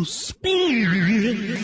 Spirit.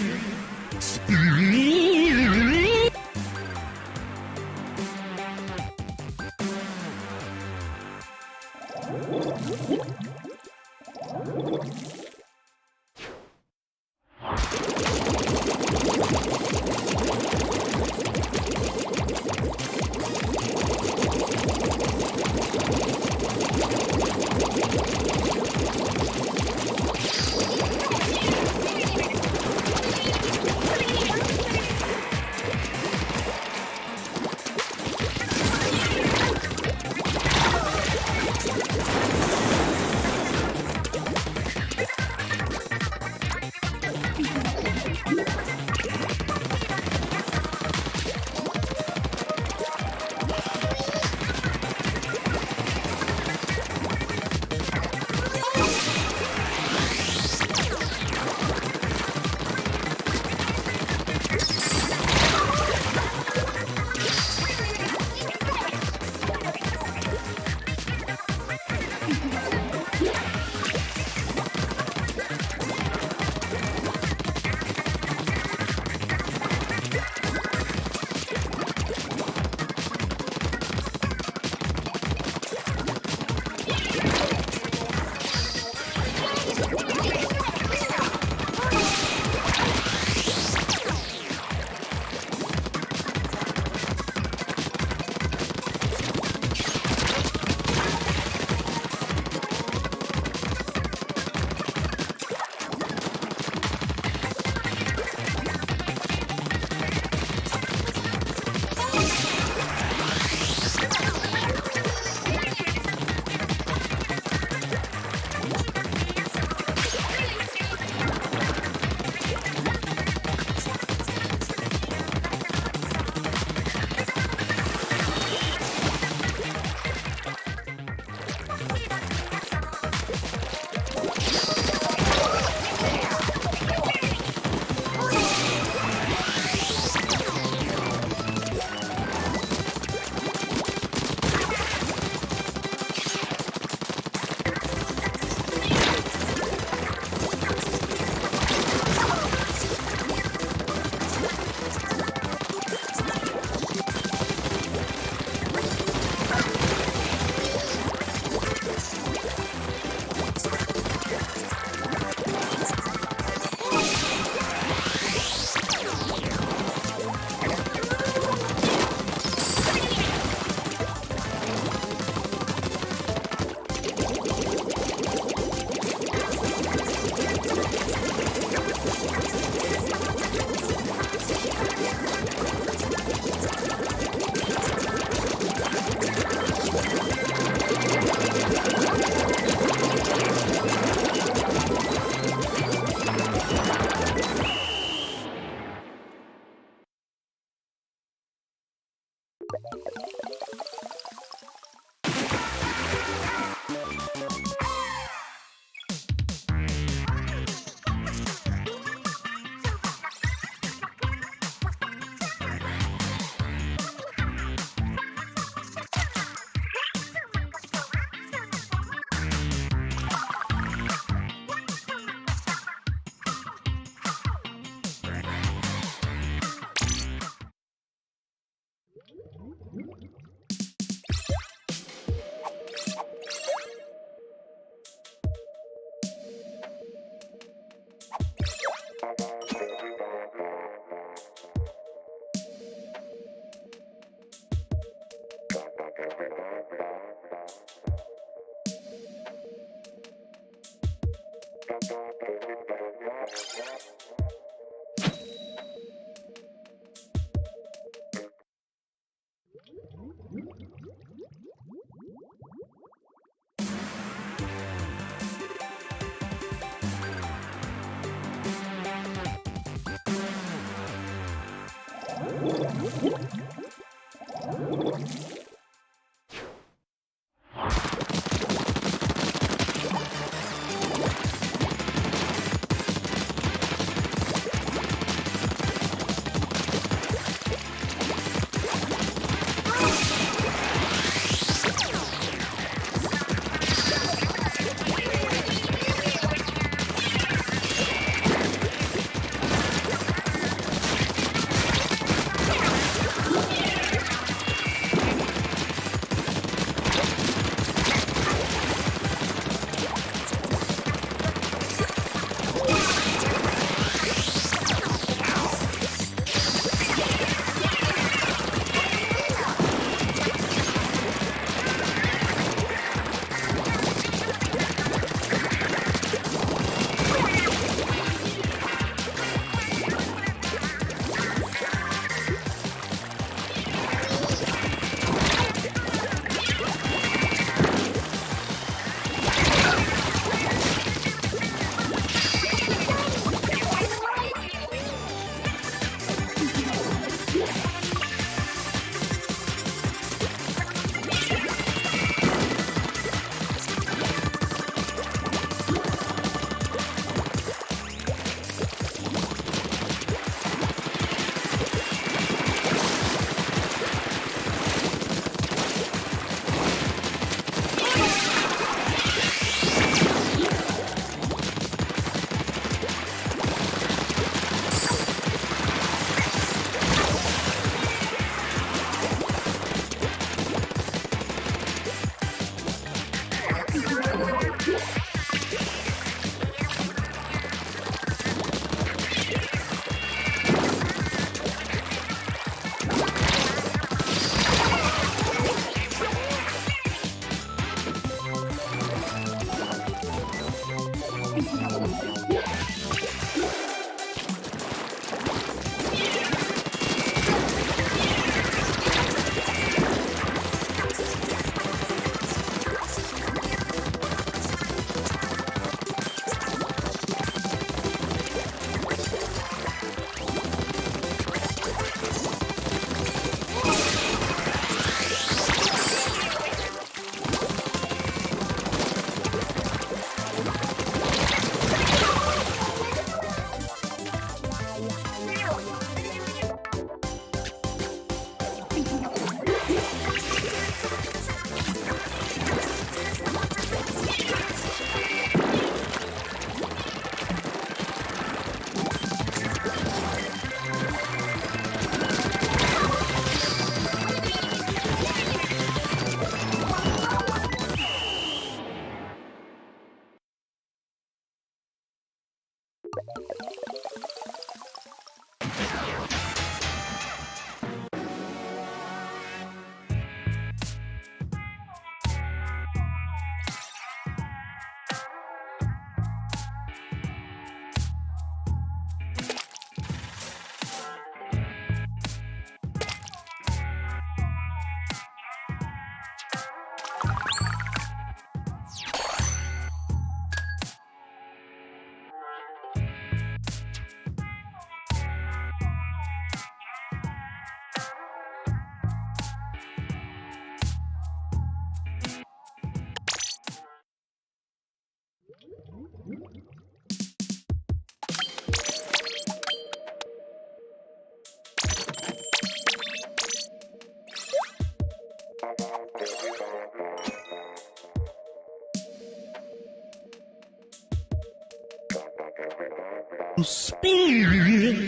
Spirit,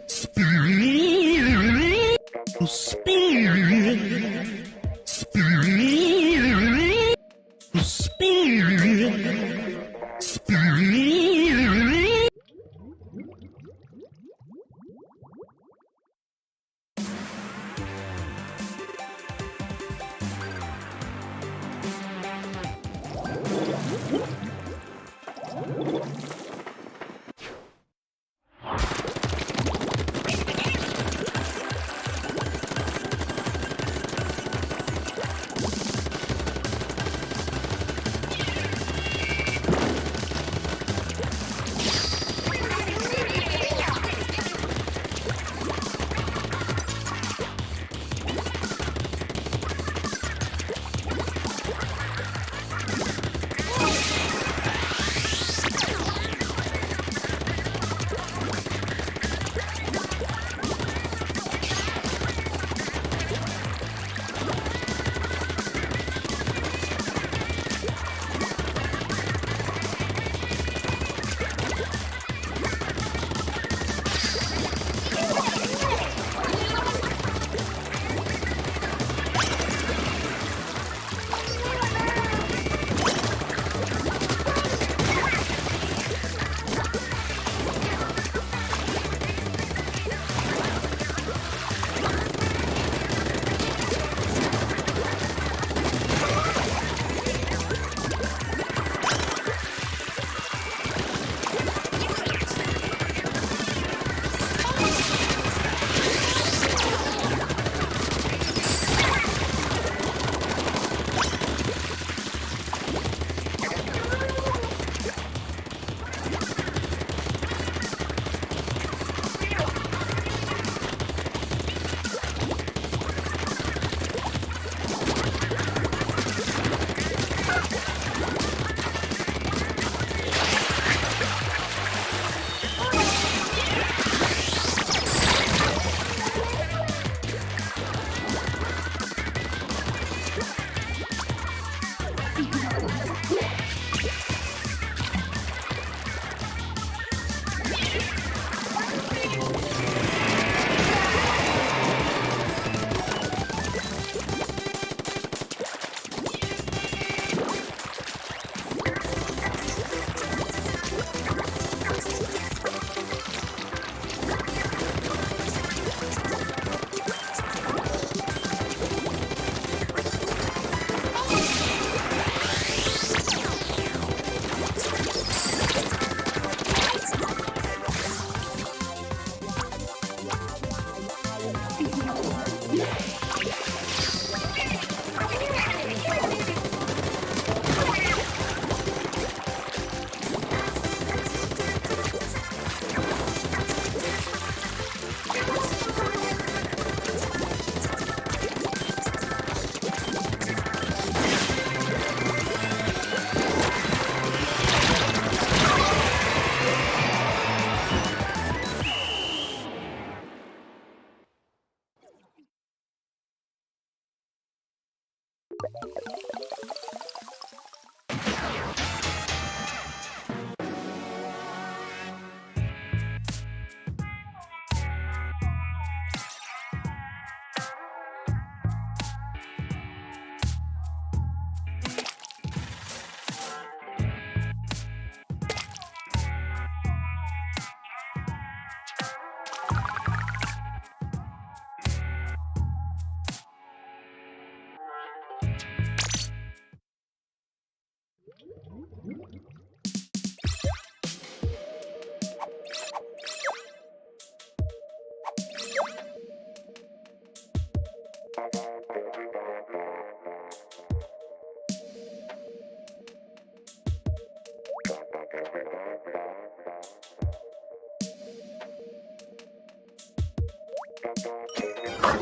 spirit, spirit, spirit, spirit, spirit.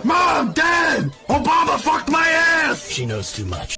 Mom! Dad! Obama fucked my ass! She knows too much.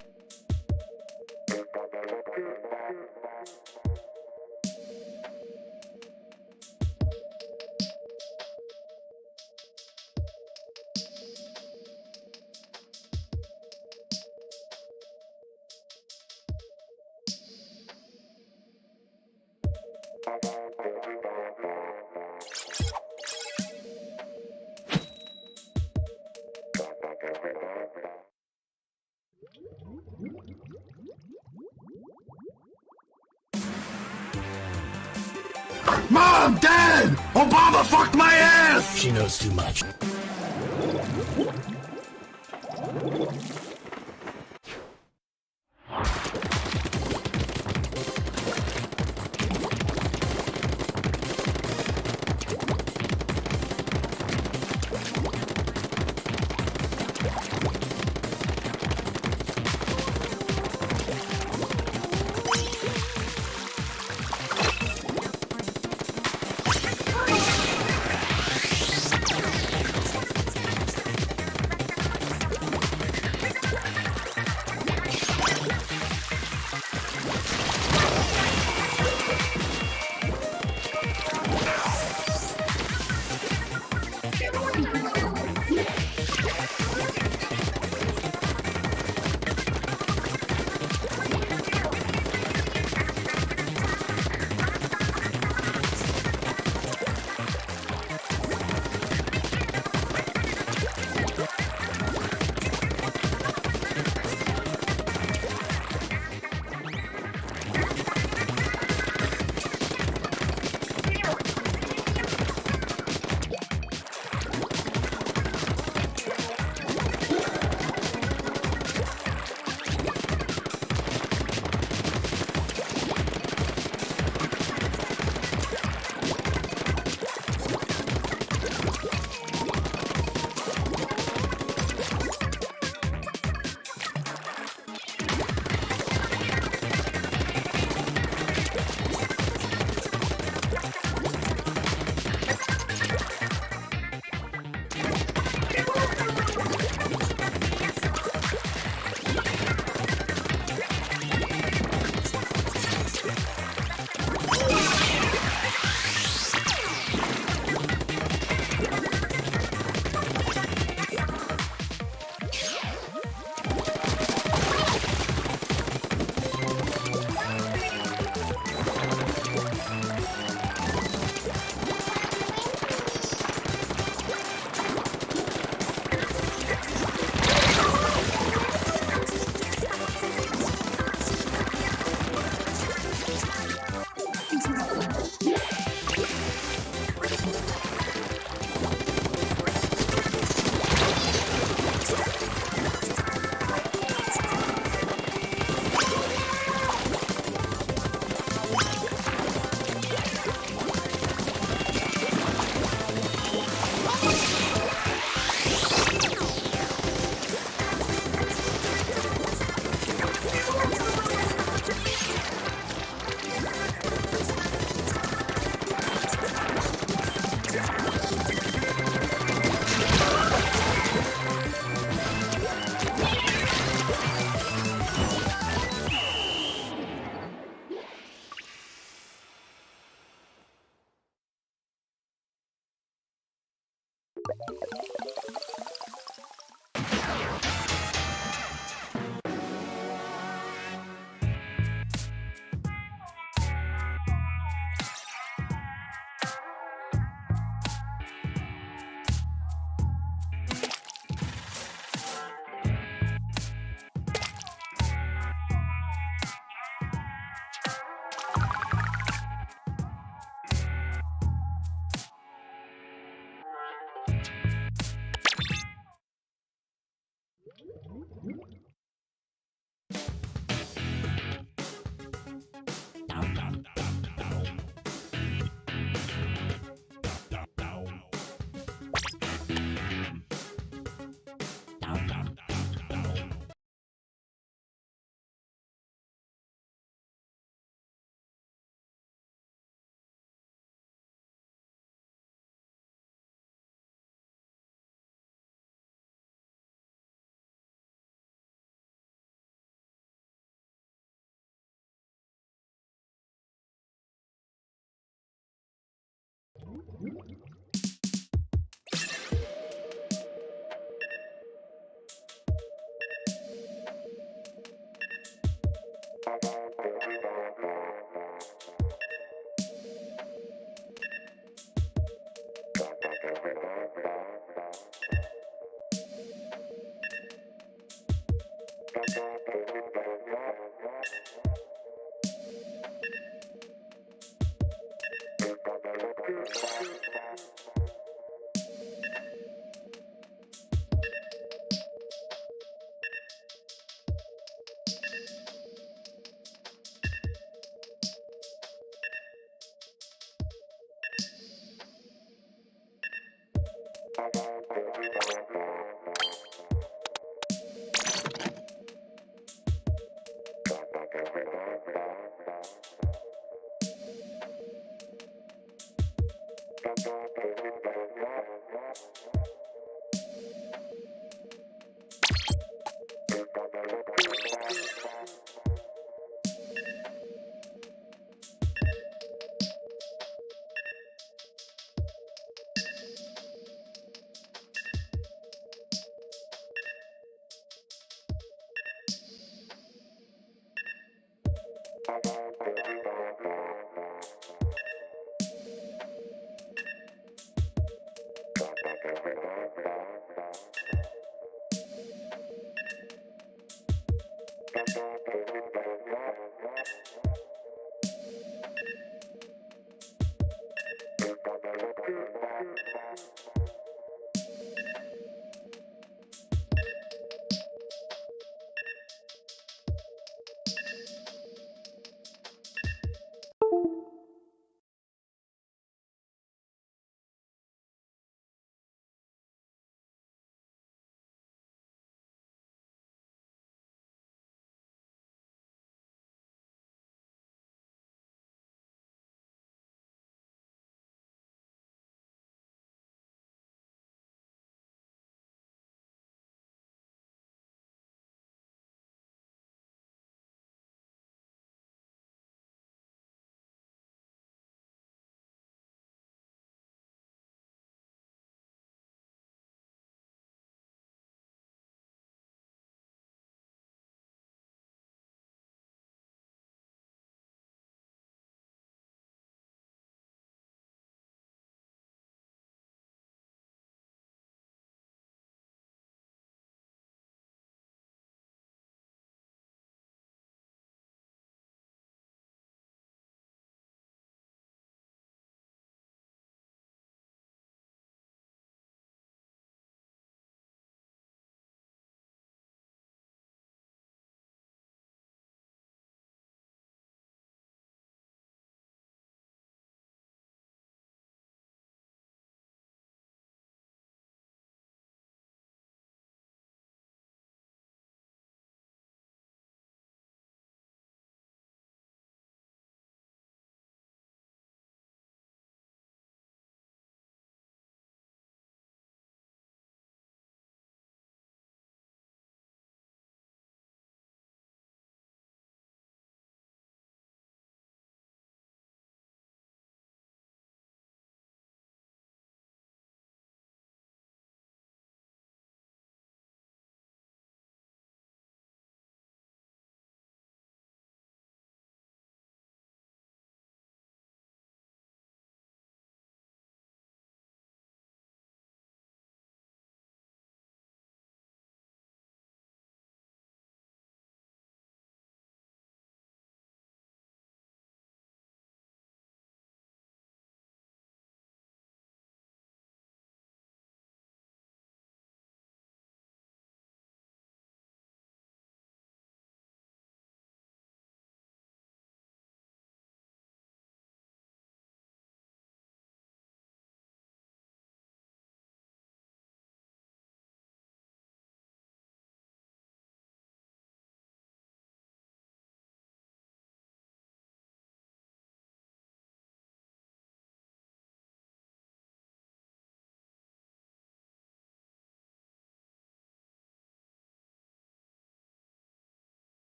Mom! Dad! Obama fucked my ass! She knows too much.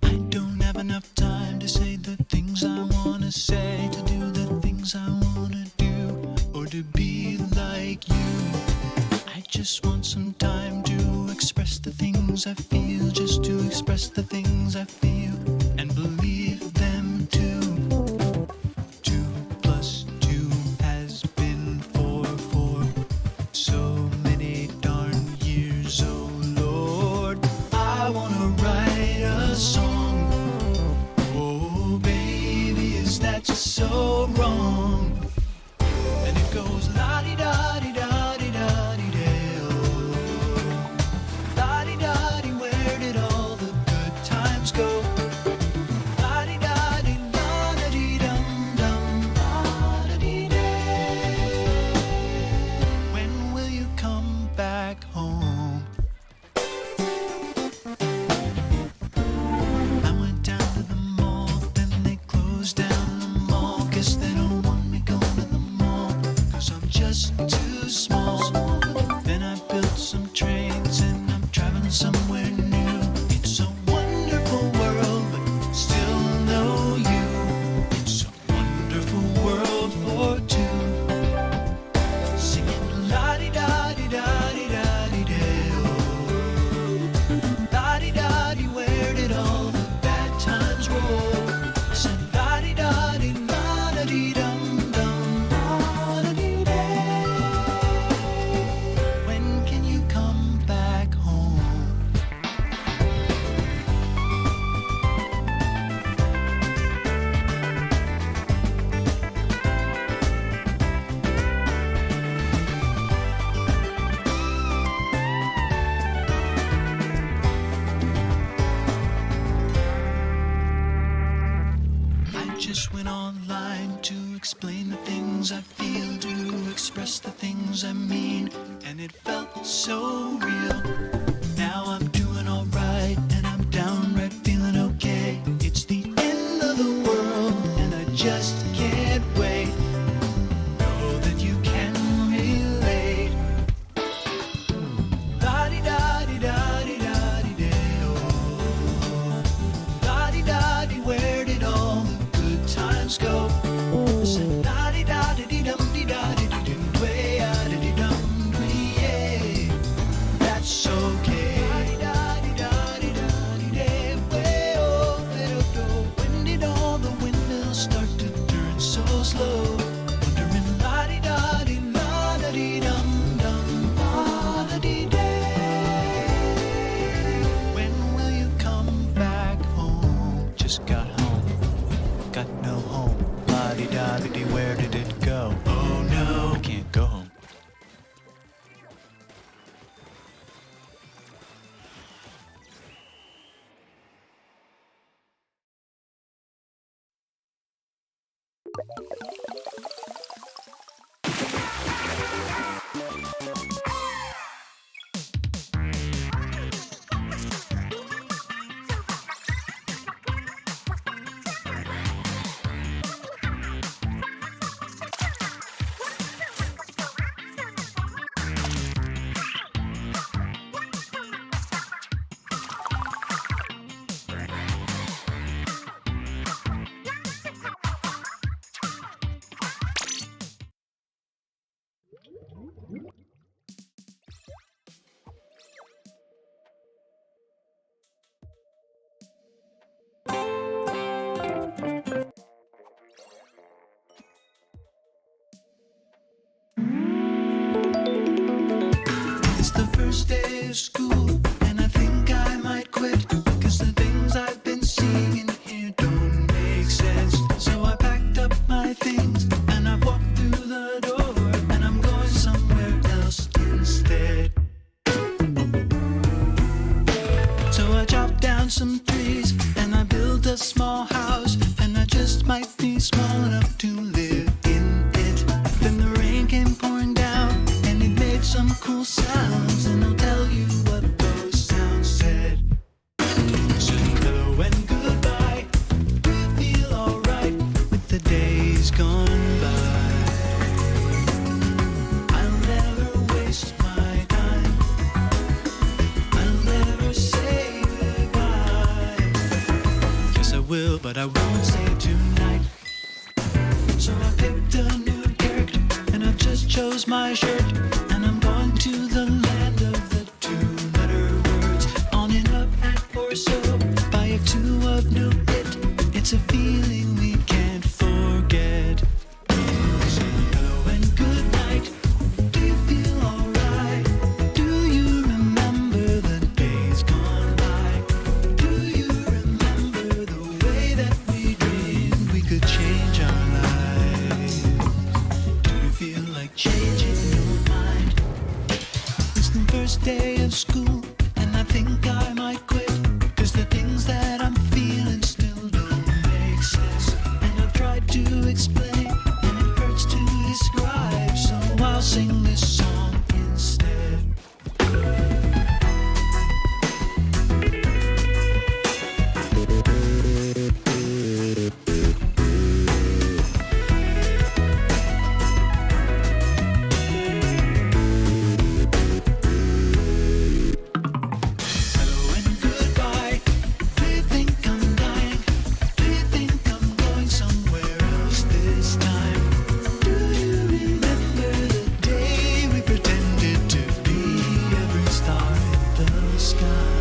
I don't have enough time to say the things I wanna say, to do the things I wanna do, or to be like you. I just want some time to express the things things I feel, just to express the things I feel and believe them too. 2 plus 2 has been 4 for so many darn years, oh Lord. I wanna write a song. Oh baby, is that just so wrong? And it goes la-di-da-di-da-di-da-di-da-oh. La-di-da-di, where did all the good times go? La-di-da-di, la-da-di-dum-dum, la-da-di-day. When will you come back home? I went down to the mall, then they closed down the mall. Guess they don't want me going to the mall, 'cause I'm just too small. Then I built some trains and I'm traveling somewhere new. It's a wonderful world, but still no you. It's a wonderful world for two. Singing la-di-da-di-da-di-da-di-day-oh. La-di-da-di, where did all the bad times roll? I said la-di-da-di, la-da-di-dum-dum, la-da-di-day. When can you come back home? I just went online to explain the things I feel, to express the things I mean, and it felt so real. Now I'm doing alright, and I'm downright feeling okay. It's the end of the world, and I just can't wait. Know that you can relate. La-di-da-di-da-di-da-di-day-oh. La-di-da-di, where did all the good times go? I said la-di-da-di-dee-dum-dee-da-di-dee-dum-dee-dum-dee-yeah. That's okay. La-di-da-di-da-di-da-di-day-way-oh-little-do. When did all the windmills start to turn so slow? Wondering la-di-da-di, la-da-di-dum-dum, la-da-di-day. When will you come back home? Just got home, got no home. La-di-da-di-dee, where did it go? Oh no, I can't go home. It's the first day of school, and I think I might quit, 'cause the things I've been seeing in here don't make sense. So I packed up my things and I walked through the door, and I'm going somewhere else instead. So I chopped down some trees and I built a small house, and I just might be small enough to live in it. Then the rain came pouring down and it made some cool sounds, and I'll tell you what those sounds said. So hello and goodbye. Do you feel alright with the days gone by? I'll never waste my time. I'll never say goodbye. Yes, I will, but I won't say it tonight. So I picked a new character, and I just chose my shirt, and I'm going to the land of the two-letter words. On It's a feeling we can't forget. Say hello and good night. Do you feel alright? Do you remember the days gone by? Do you remember the way that we dreamed we could change our lives? Do you feel like changing your mind? It's the first day of school, and I think I might quit, 'cause the things that I'm feeling still don't make sense. And I've tried to explain, and it hurts to describe, so I'll sing this song instead. Hello and goodbye. Do you think I'm dying? Do you think I'm going somewhere else this time? Do you remember the day we pretended to be every star in the sky?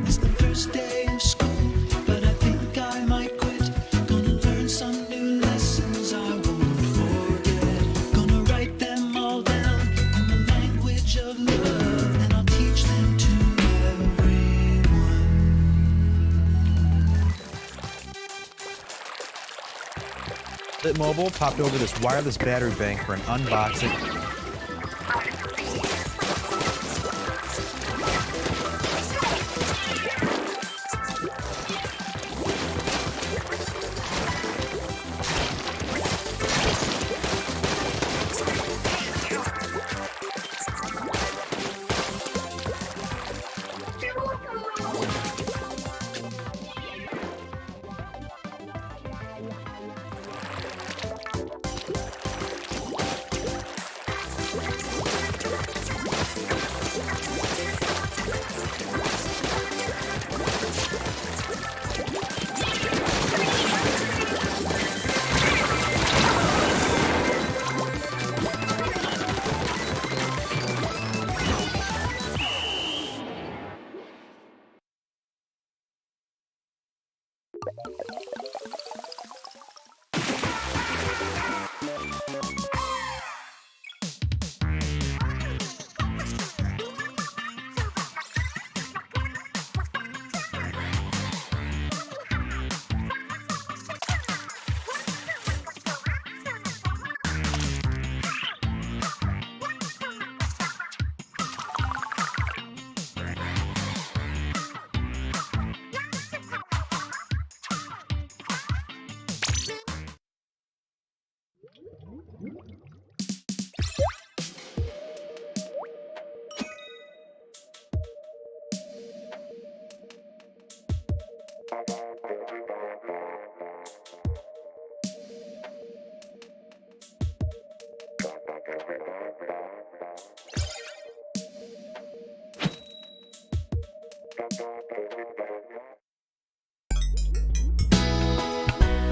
It's the first day of school, but I think I might quit. Gonna learn some new lessons I won't forget. Gonna write them all down in the language of love, and I'll teach them to everyone. Lit Mobile popped over this wireless battery bank for an unboxing.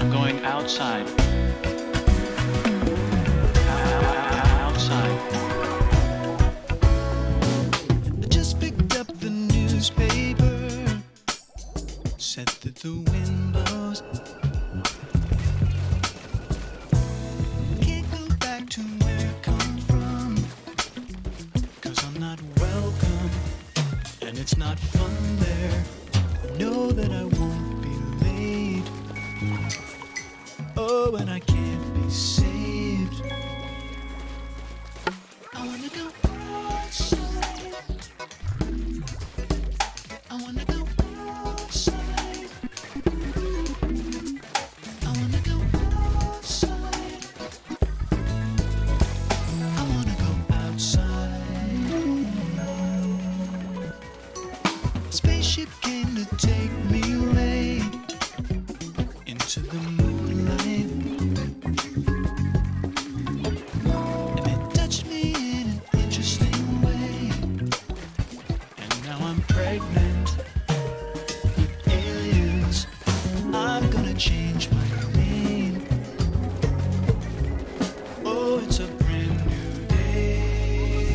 I'm going outside. Outside. I just picked up the newspaper, set that the wind blows. Can't go back to where I come from, 'cause I'm not welcome, and it's not fun there. I know that I won't be late. Oh, and I can't be saved. I wanna go outside. I wanna go outside. I wanna go outside. I wanna go outside. Spaceship came to take me away into the moonlight, and it touched me in an interesting way, and now I'm pregnant with aliens. I'm gonna change my name. Oh, it's a brand new day.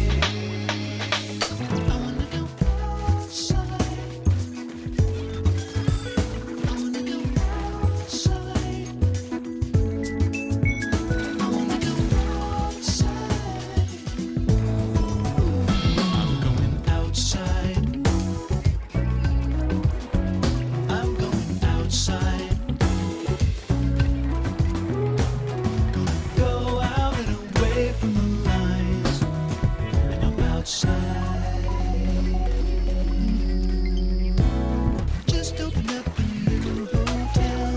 outside. Just opened up a little hotel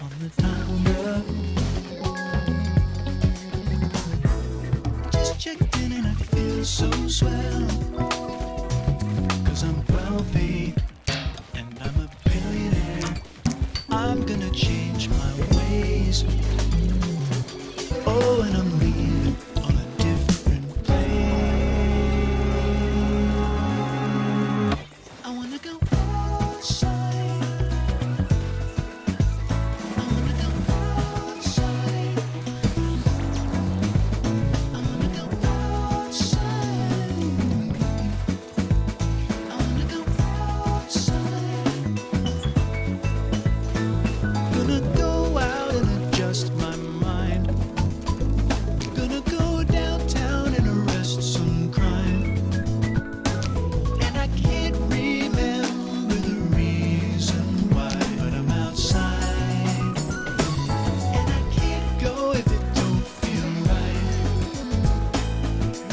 on the town. Just checked in and I feel so swell, 'cause I'm well paid and I'm a billionaire. I'm gonna change my ways. Oh, and I'm leaving on a different plane. I wanna go outside. I wanna go outside. I wanna go outside. I wanna go outside. Gonna go out and adjust my mind. Gonna go downtown and arrest some crime. And I can't remember the reason why, but I'm outside. And I can't go if it don't feel right.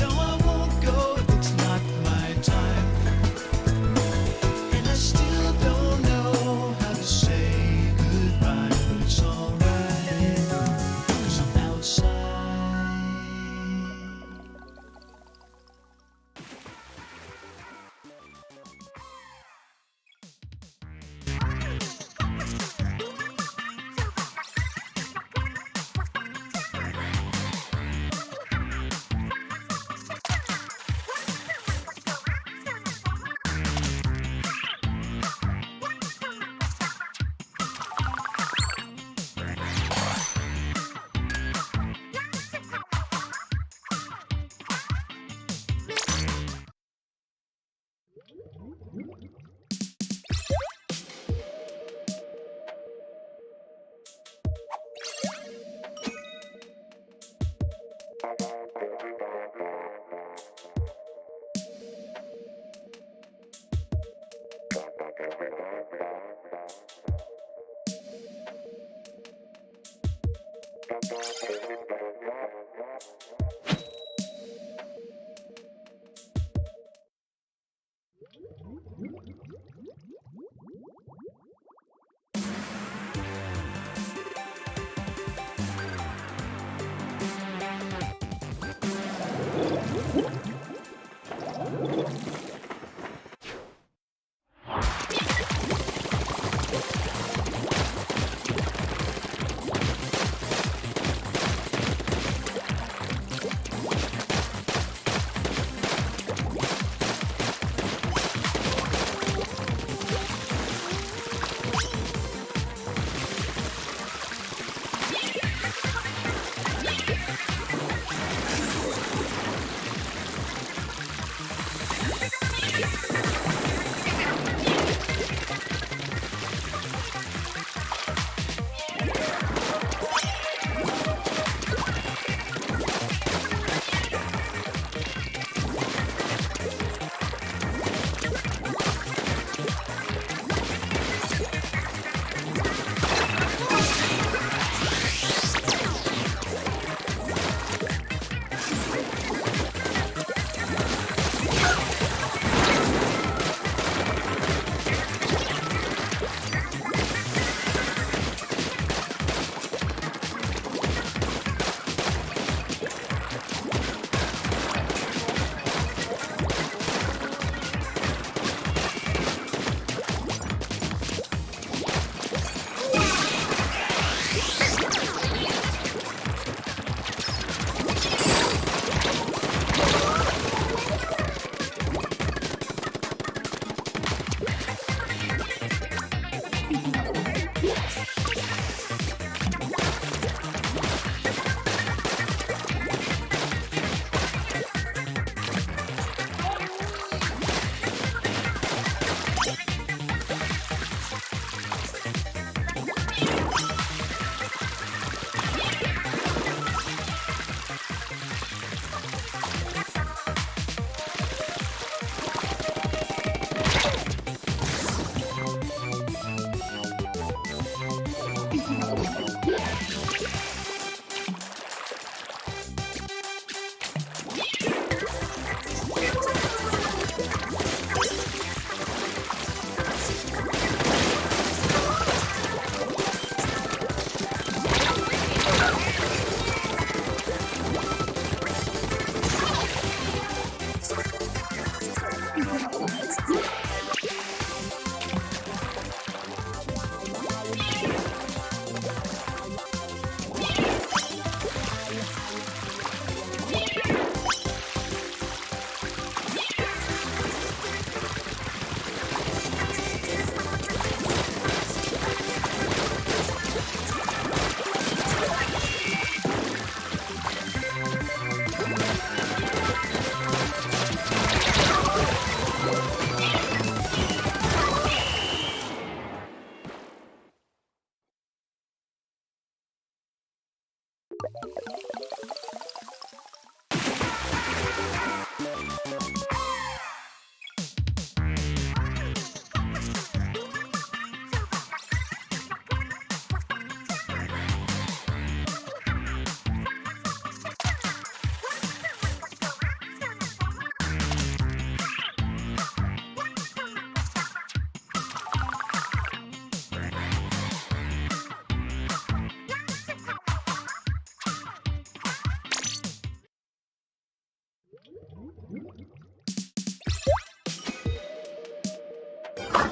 No, I won't go if it's not my time. And I still don't know how to say goodbye, but it's alright, 'cause I'm outside.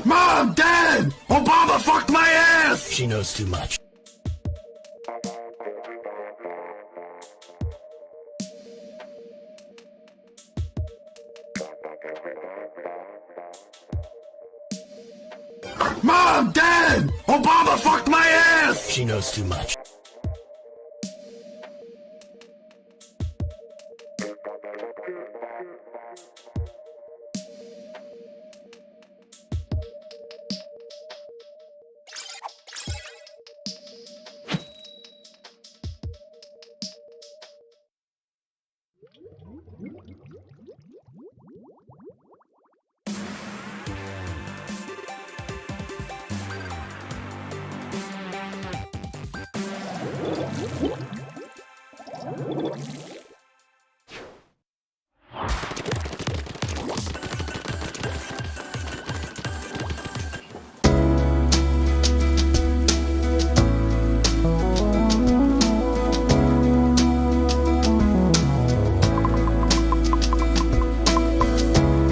Mom, Dad! Obama fucked my ass! She knows too much. Mom, Dad! Obama fucked my ass! She knows too much.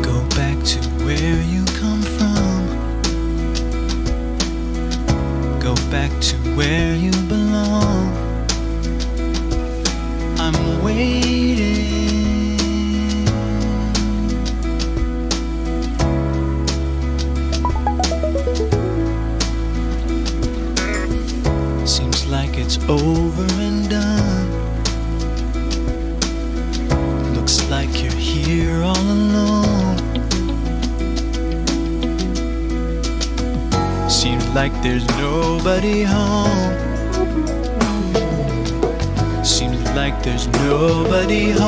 Go back to where you come from. Go back to where you belong. I'm waiting. Seems like it's over and done. Looks like you're here all alone. Seems like there's nobody home. Seems like there's nobody home.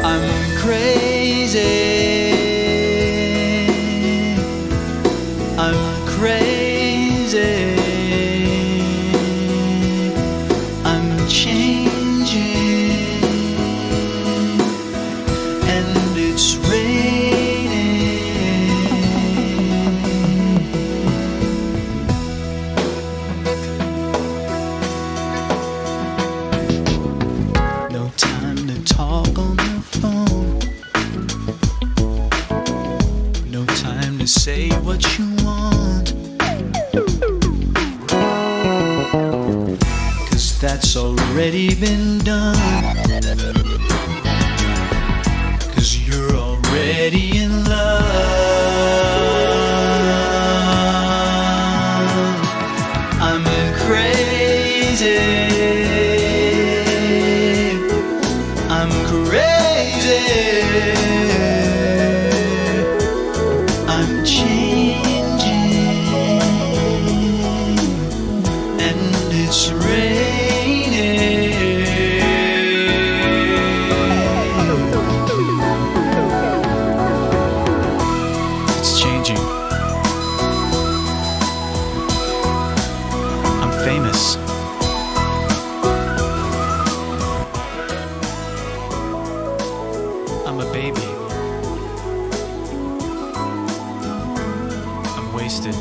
I'm crazy. I'm crazy. I'm changing, and it's raining. No time to talk on the phone. No time to say what you want. 'Cause that's already been done. 'Cause you're already in love. I'm crazy. I'm crazy. I'm changing, and it's raining. It's changing. I'm famous. I'm a baby. I'm wasted.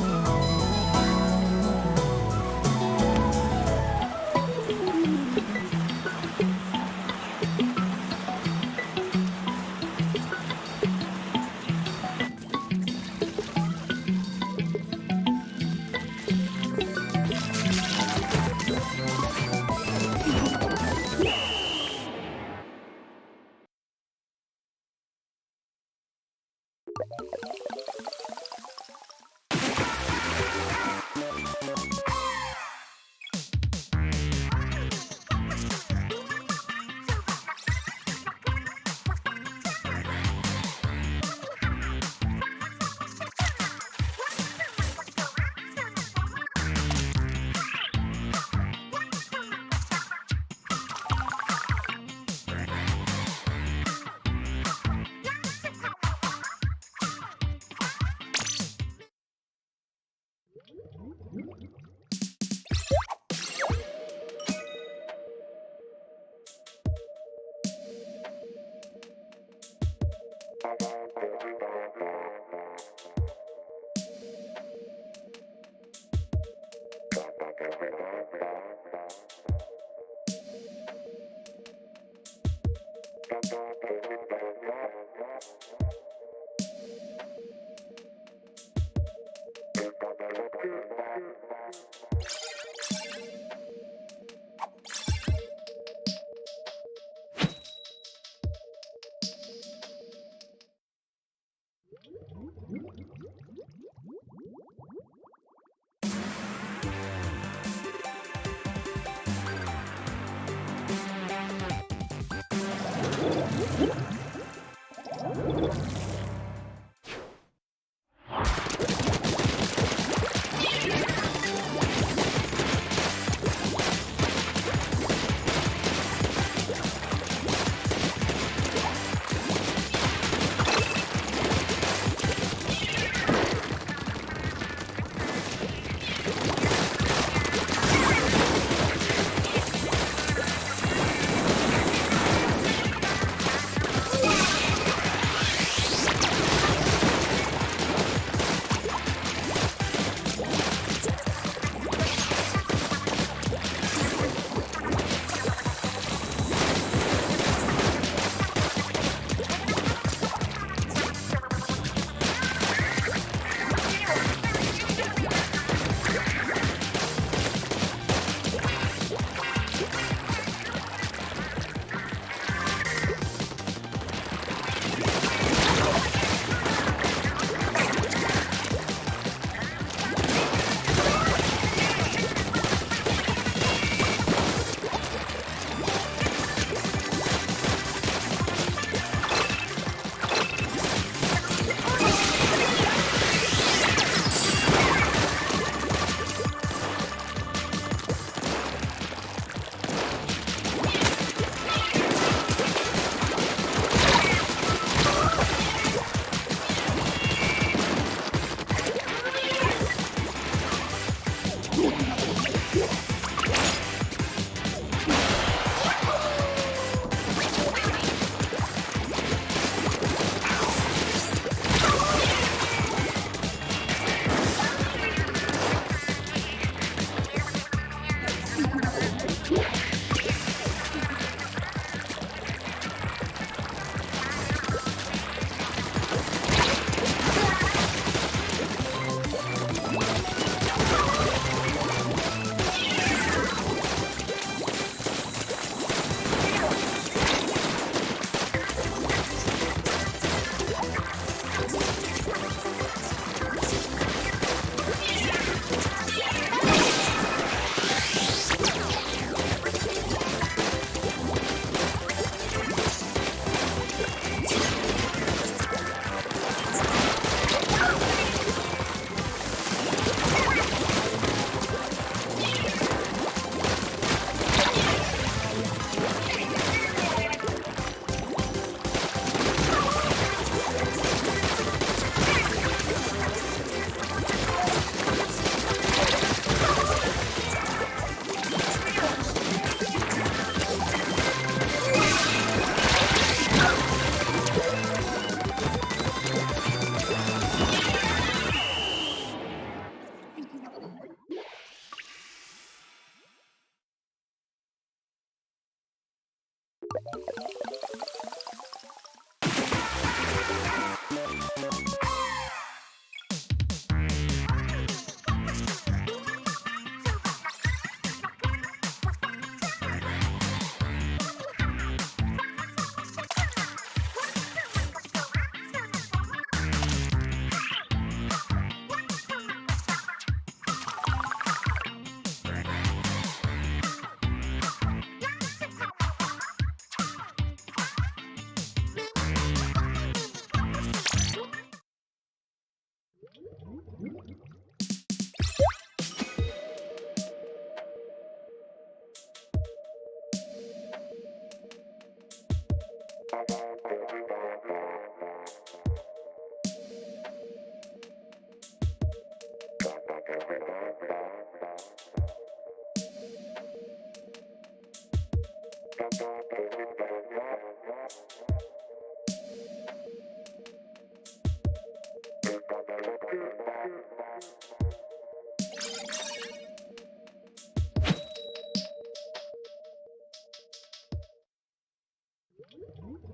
you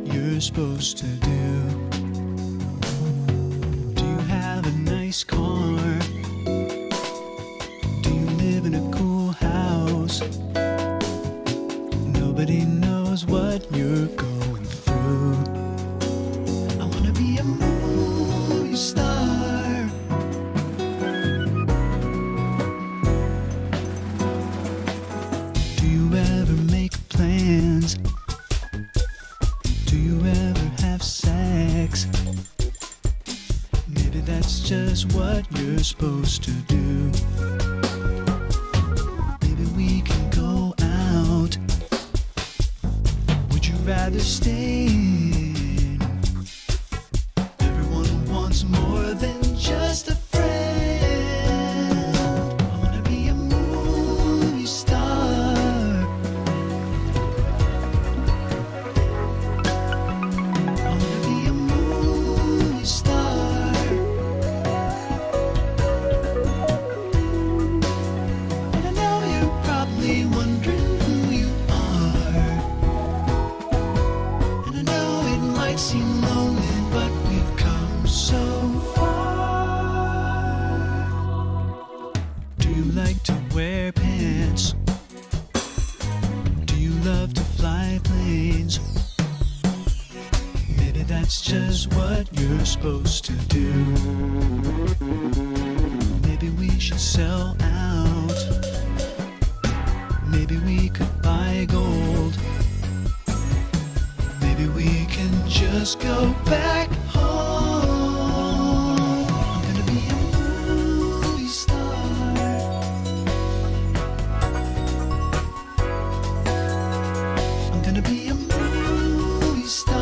you're supposed to do. Do you have a nice car? Do you live in a cool house? Nobody knows what you're going through. I wanna be a movie star. Do you ever make plans? Do you ever have sex? Maybe that's just what you're supposed to do. Maybe we can go out. Would you rather stay in? Everyone wants more than just a friend. I wanna be a movie star. I wanna be a movie star. And I know you're probably wondering who you are. And I know it might seem lonely, but we've come so far. Do you like to wear pants? Do you love to fly planes? Maybe that's just what you're supposed to do. Maybe we should sell out. Maybe we could buy gold. Maybe we can just go back home. I'm gonna be a movie star. I'm gonna be a movie star.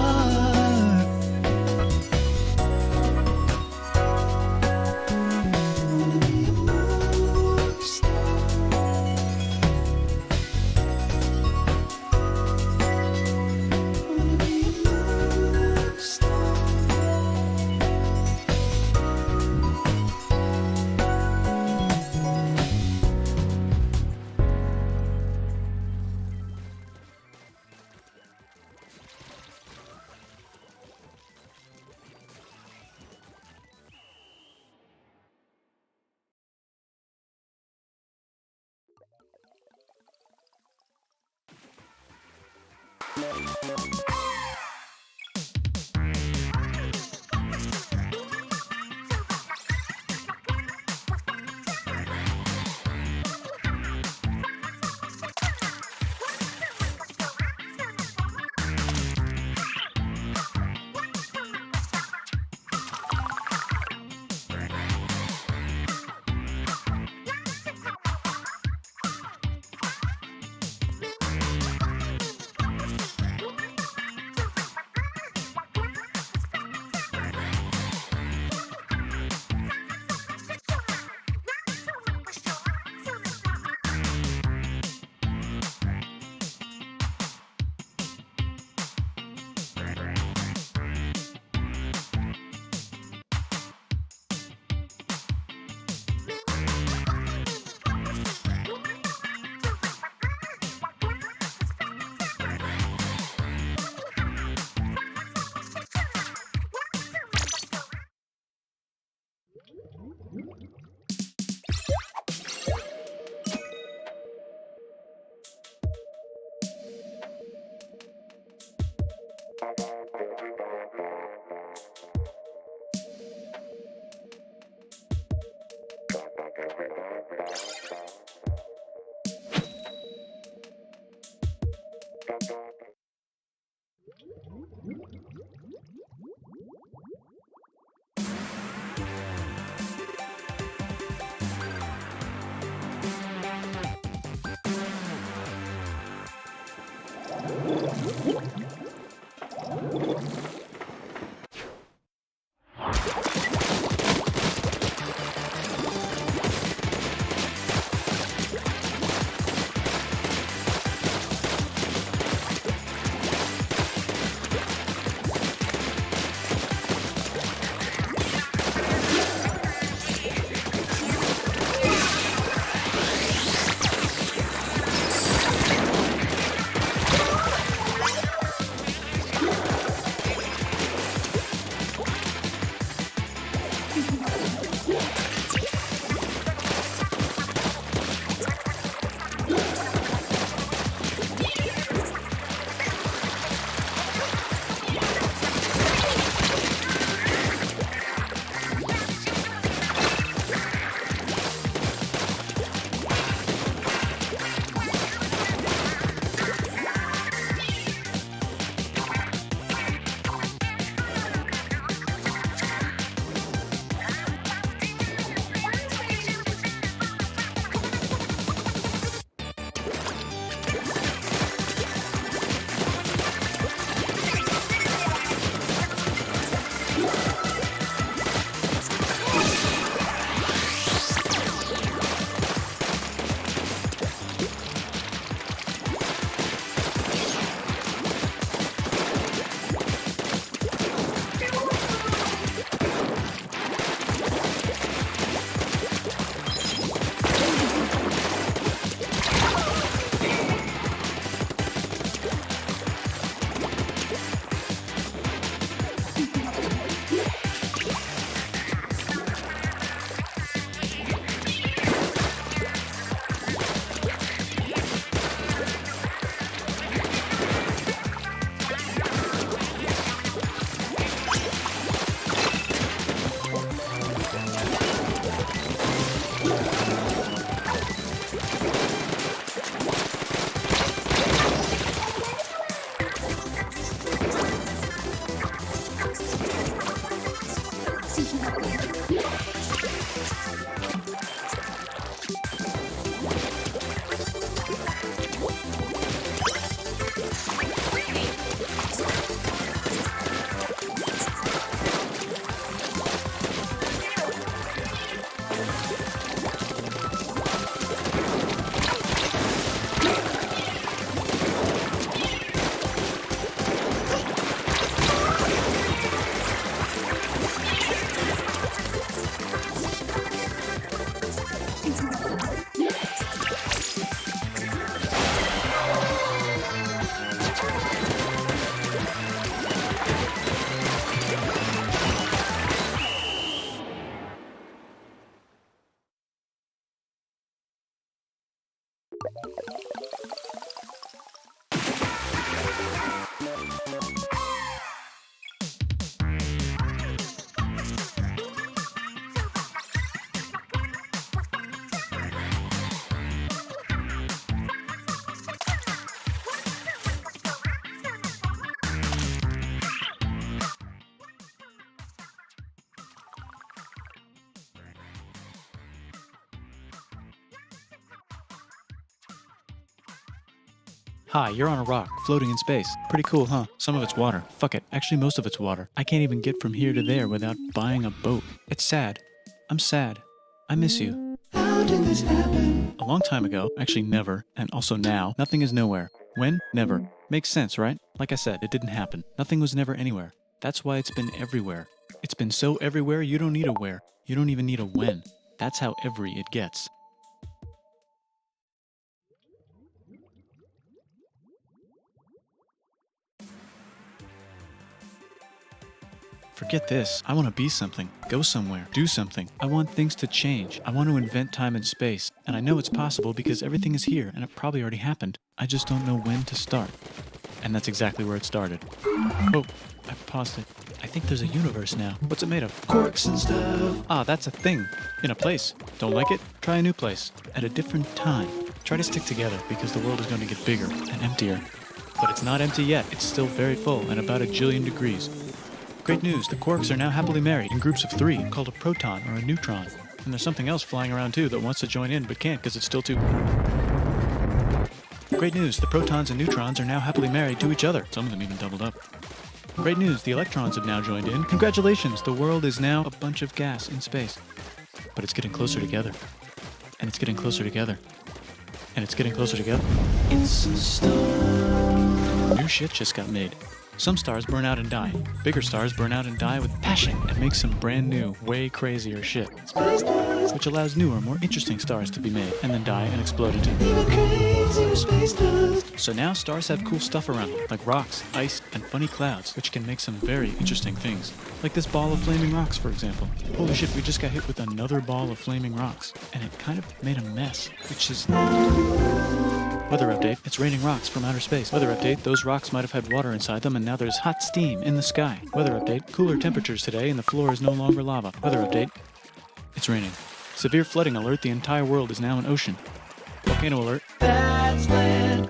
I'm gonna be a movie star. Hi, you're on a rock, floating in space. Pretty cool, huh? Some of it's water. Fuck it. Actually, most of it's water. I can't even get from here to there without buying a boat. It's sad. I'm sad. I miss you. How did this happen? A long time ago, actually never, and also now, nothing is nowhere. When? Never. Makes sense, right? Like I said, it didn't happen. Nothing was never anywhere. That's why it's been everywhere. It's been so everywhere you don't need a where. You don't even need a when. That's how every it gets. Forget this. I want to be something, go somewhere, do something. I want things to change. I want to invent time and space. And I know it's possible because everything is here and it probably already happened. I just don't know when to start. And that's exactly where it started. Oh, I paused it. I think there's a universe now. What's it made of? Corks and stuff. Ah, that's a thing. In a place. Don't like it? Try a new place. At a different time. Try to stick together because the world is going to get bigger and emptier. But it's not empty yet. It's still very full and about 1 jillion degrees. Great news, the quarks are now happily married in groups of 3, called a proton or a neutron. And there's something else flying around too that wants to join in but can't because it's still too... Great news, the protons and neutrons are now happily married to each other. Some of them even doubled up. Great news, the electrons have now joined in. Congratulations, the world is now a bunch of gas in space. But it's getting closer together. And it's getting closer together. And it's getting closer together. It's a star. New shit just got made. Some stars burn out and die. Bigger stars burn out and die with passion and make some brand new, way crazier shit. Space dust. Which allows newer, more interesting stars to be made and then die and explode into. Even crazier space dust. So now stars have cool stuff around them, like rocks, ice, and funny clouds, which can make some very interesting things. Like this ball of flaming rocks, for example. Holy shit, we just got hit with another ball of flaming rocks, and it kind of made a mess, which is... Weather update, it's raining rocks from outer space. Weather update, those rocks might have had water inside them and now there's hot steam in the sky. Weather update, cooler temperatures today and the floor is no longer lava. Weather update, it's raining. Severe flooding alert, the entire world is now an ocean. Volcano alert. That's land.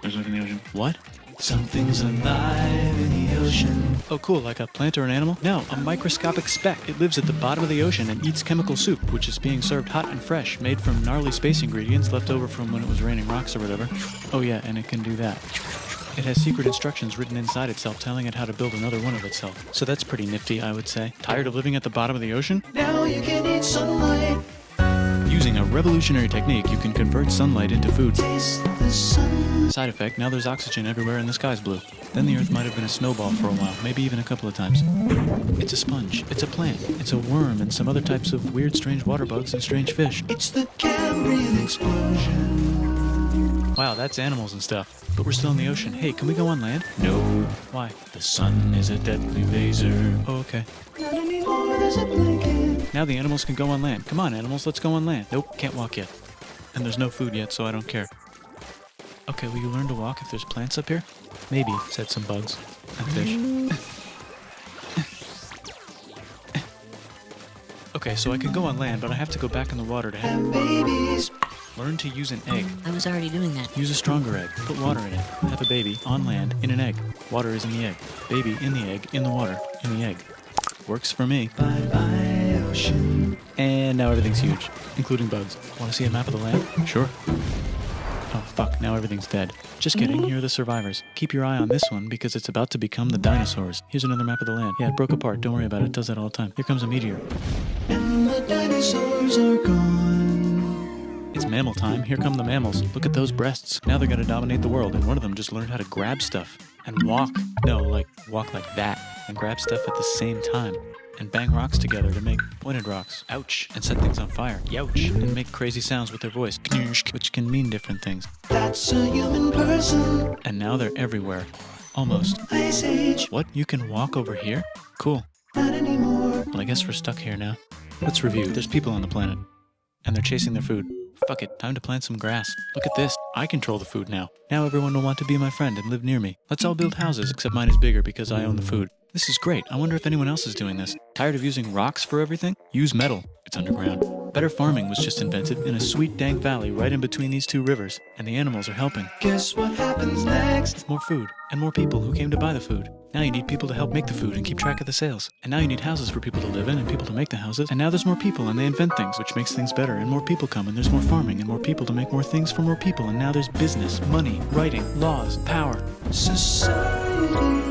There's life in the ocean. What? Something's alive in the ocean. Oh cool, like a plant or an animal? No, a microscopic speck. It lives at the bottom of the ocean and eats chemical soup, which is being served hot and fresh, made from gnarly space ingredients left over from when it was raining rocks or whatever. Oh yeah, and it can do that. It has secret instructions written inside itself telling it how to build another one of itself. So that's pretty nifty, I would say. Tired of living at the bottom of the ocean? Now you can eat sunlight. Using a revolutionary technique, you can convert sunlight into food. Taste the sun. Side effect, now there's oxygen everywhere and the sky's blue. Then the Earth might have been a snowball for a while, maybe even a couple of times. It's a sponge, it's a plant, it's a worm and some other types of weird, strange water bugs and strange fish. It's the Cambrian explosion. Wow, that's animals and stuff. But we're still in the ocean. Hey, can we go on land? No. Why? The sun is a deadly laser. Oh, okay. Not anymore, there's a blanket. Now the animals can go on land. Come on, animals, let's go on land. Nope, can't walk yet. And there's no food yet, so I don't care. Okay, will you learn to walk if there's plants up here? Maybe, said some bugs. And fish. Okay, so I can go on land, but I have to go back in the water to have... And babies. Learn to use an egg. I was already doing that. Use a stronger egg. Put water in it. Have a baby on land in an egg. Water is in the egg. Baby in the egg, in the water, in the egg. Works for me. Bye-bye, ocean. And now everything's huge, including bugs. Want to see a map of the land? Sure. Oh fuck, now everything's dead. Just kidding, here are the survivors. Keep your eye on this one because it's about to become the dinosaurs. Here's another map of the land. Yeah, it broke apart, don't worry about it, it does that all the time. Here comes a meteor. And the dinosaurs are gone. It's mammal time, here come the mammals. Look at those breasts. Now they're gonna dominate the world, and one of them just learned how to grab stuff. And walk. No, like, walk like that. And grab stuff at the same time. And bang rocks together to make pointed rocks. Ouch. And set things on fire. Youch. And make crazy sounds with their voice. Which can mean different things. That's a human person. And now they're everywhere. Almost. Ice Age. What? You can walk over here? Cool. Not anymore. Well, I guess we're stuck here now. Let's review. There's people on the planet. And they're chasing their food. Fuck it, time to plant some grass. Look at this. I control the food now. Now everyone will want to be my friend and live near me. Let's all build houses, except mine is bigger because I own the food. This is great. I wonder if anyone else is doing this. Tired of using rocks for everything? Use metal. It's underground. Better farming was just invented in a sweet dank valley right in between these two rivers, and the animals are helping. Guess what happens next? More food, and more people who came to buy the food. Now you need people to help make the food and keep track of the sales. And now you need houses for people to live in and people to make the houses. And now there's more people and they invent things, which makes things better. And more people come and there's more farming and more people to make more things for more people. And now there's business, money, writing, laws, power. Society.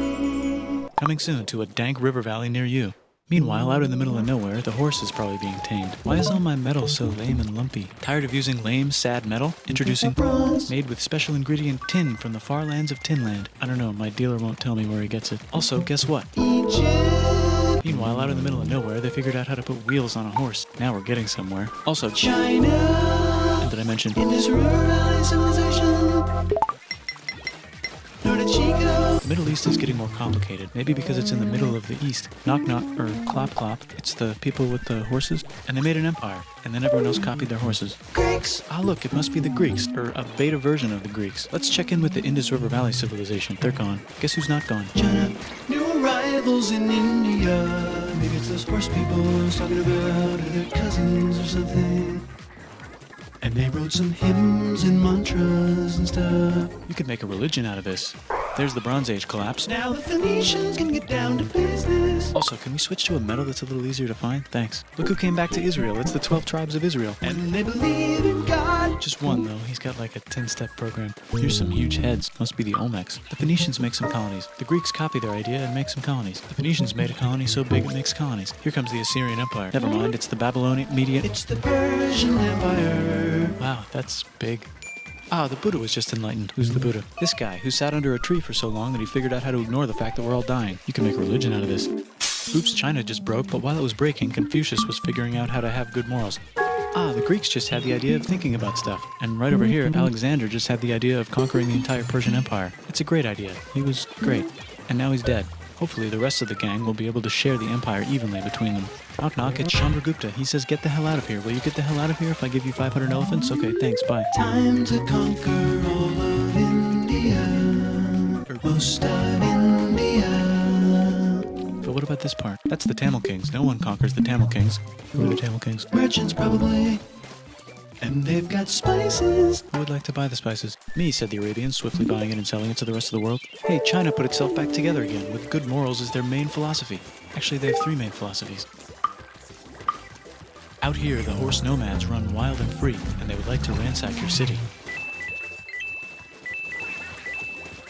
Coming soon to a dank river valley near you. Meanwhile, out in the middle of nowhere, the horse is probably being tamed. Why is all my metal so lame and lumpy? Tired of using lame, sad metal? Introducing Bronze. made with special ingredient tin from the far lands of Tinland. I don't know, my dealer won't tell me where he gets it. Also, guess what? Egypt. Meanwhile, out in the middle of nowhere, they figured out how to put wheels on a horse. Now we're getting somewhere. Also, China. and did I mention? Indus Valley civilization. Norte Chico. The Middle East is getting more complicated. Maybe because it's in the middle of the East. Knock knock, or clop clop. It's the people with the horses. And they made an empire. And then everyone else copied their horses. Greeks. Ah, look, it must be the Greeks, or a beta version of the Greeks. Let's check in with the Indus River Valley civilization. They're gone. Guess who's not gone? China. New arrivals in India. Maybe it's those horse people I was talking about, or their cousins or something. And they wrote some hymns and mantras and stuff. You could make a religion out of this. There's the Bronze Age collapse. Now the Phoenicians can get down to business. Also, can we switch to a metal that's a little easier to find? Thanks. Look who came back to Israel. It's the 12 tribes of Israel. And they believe in God. Just one, though. He's got like a 10-step program. Here's some huge heads. Must be the Olmecs. The Phoenicians make some colonies. The Greeks copy their idea and make some colonies. The Phoenicians made a colony so big it makes colonies. Here comes the Assyrian Empire. Never mind, it's the Babylonian Median. It's the Persian Empire. Wow, that's big. Ah, the Buddha was just enlightened. Who's the Buddha? This guy, who sat under a tree for so long that he figured out how to ignore the fact that we're all dying. You can make a religion out of this. Oops, China just broke, but while it was breaking, Confucius was figuring out how to have good morals. Ah, the Greeks just had the idea of thinking about stuff. And right over here, Alexander just had the idea of conquering the entire Persian Empire. It's a great idea. He was great. And now he's dead. Hopefully the rest of the gang will be able to share the empire evenly between them. Knock knock, it's Chandragupta. He says get the hell out of here. Will you get the hell out of here if I give you 500 elephants? Okay, thanks, bye. Time to conquer all of India. Or most of India. But what about this part? That's the Tamil Kings. No one conquers the Tamil Kings. Who are the Tamil Kings? Merchants probably. And they've got spices. Who would like to buy the spices? Me, said the Arabians, swiftly buying it and selling it to the rest of the world. Hey, China put itself back together again, with good morals as their main philosophy. Actually, they have 3 main philosophies. Out here, the horse nomads run wild and free, and they would like to ransack your city.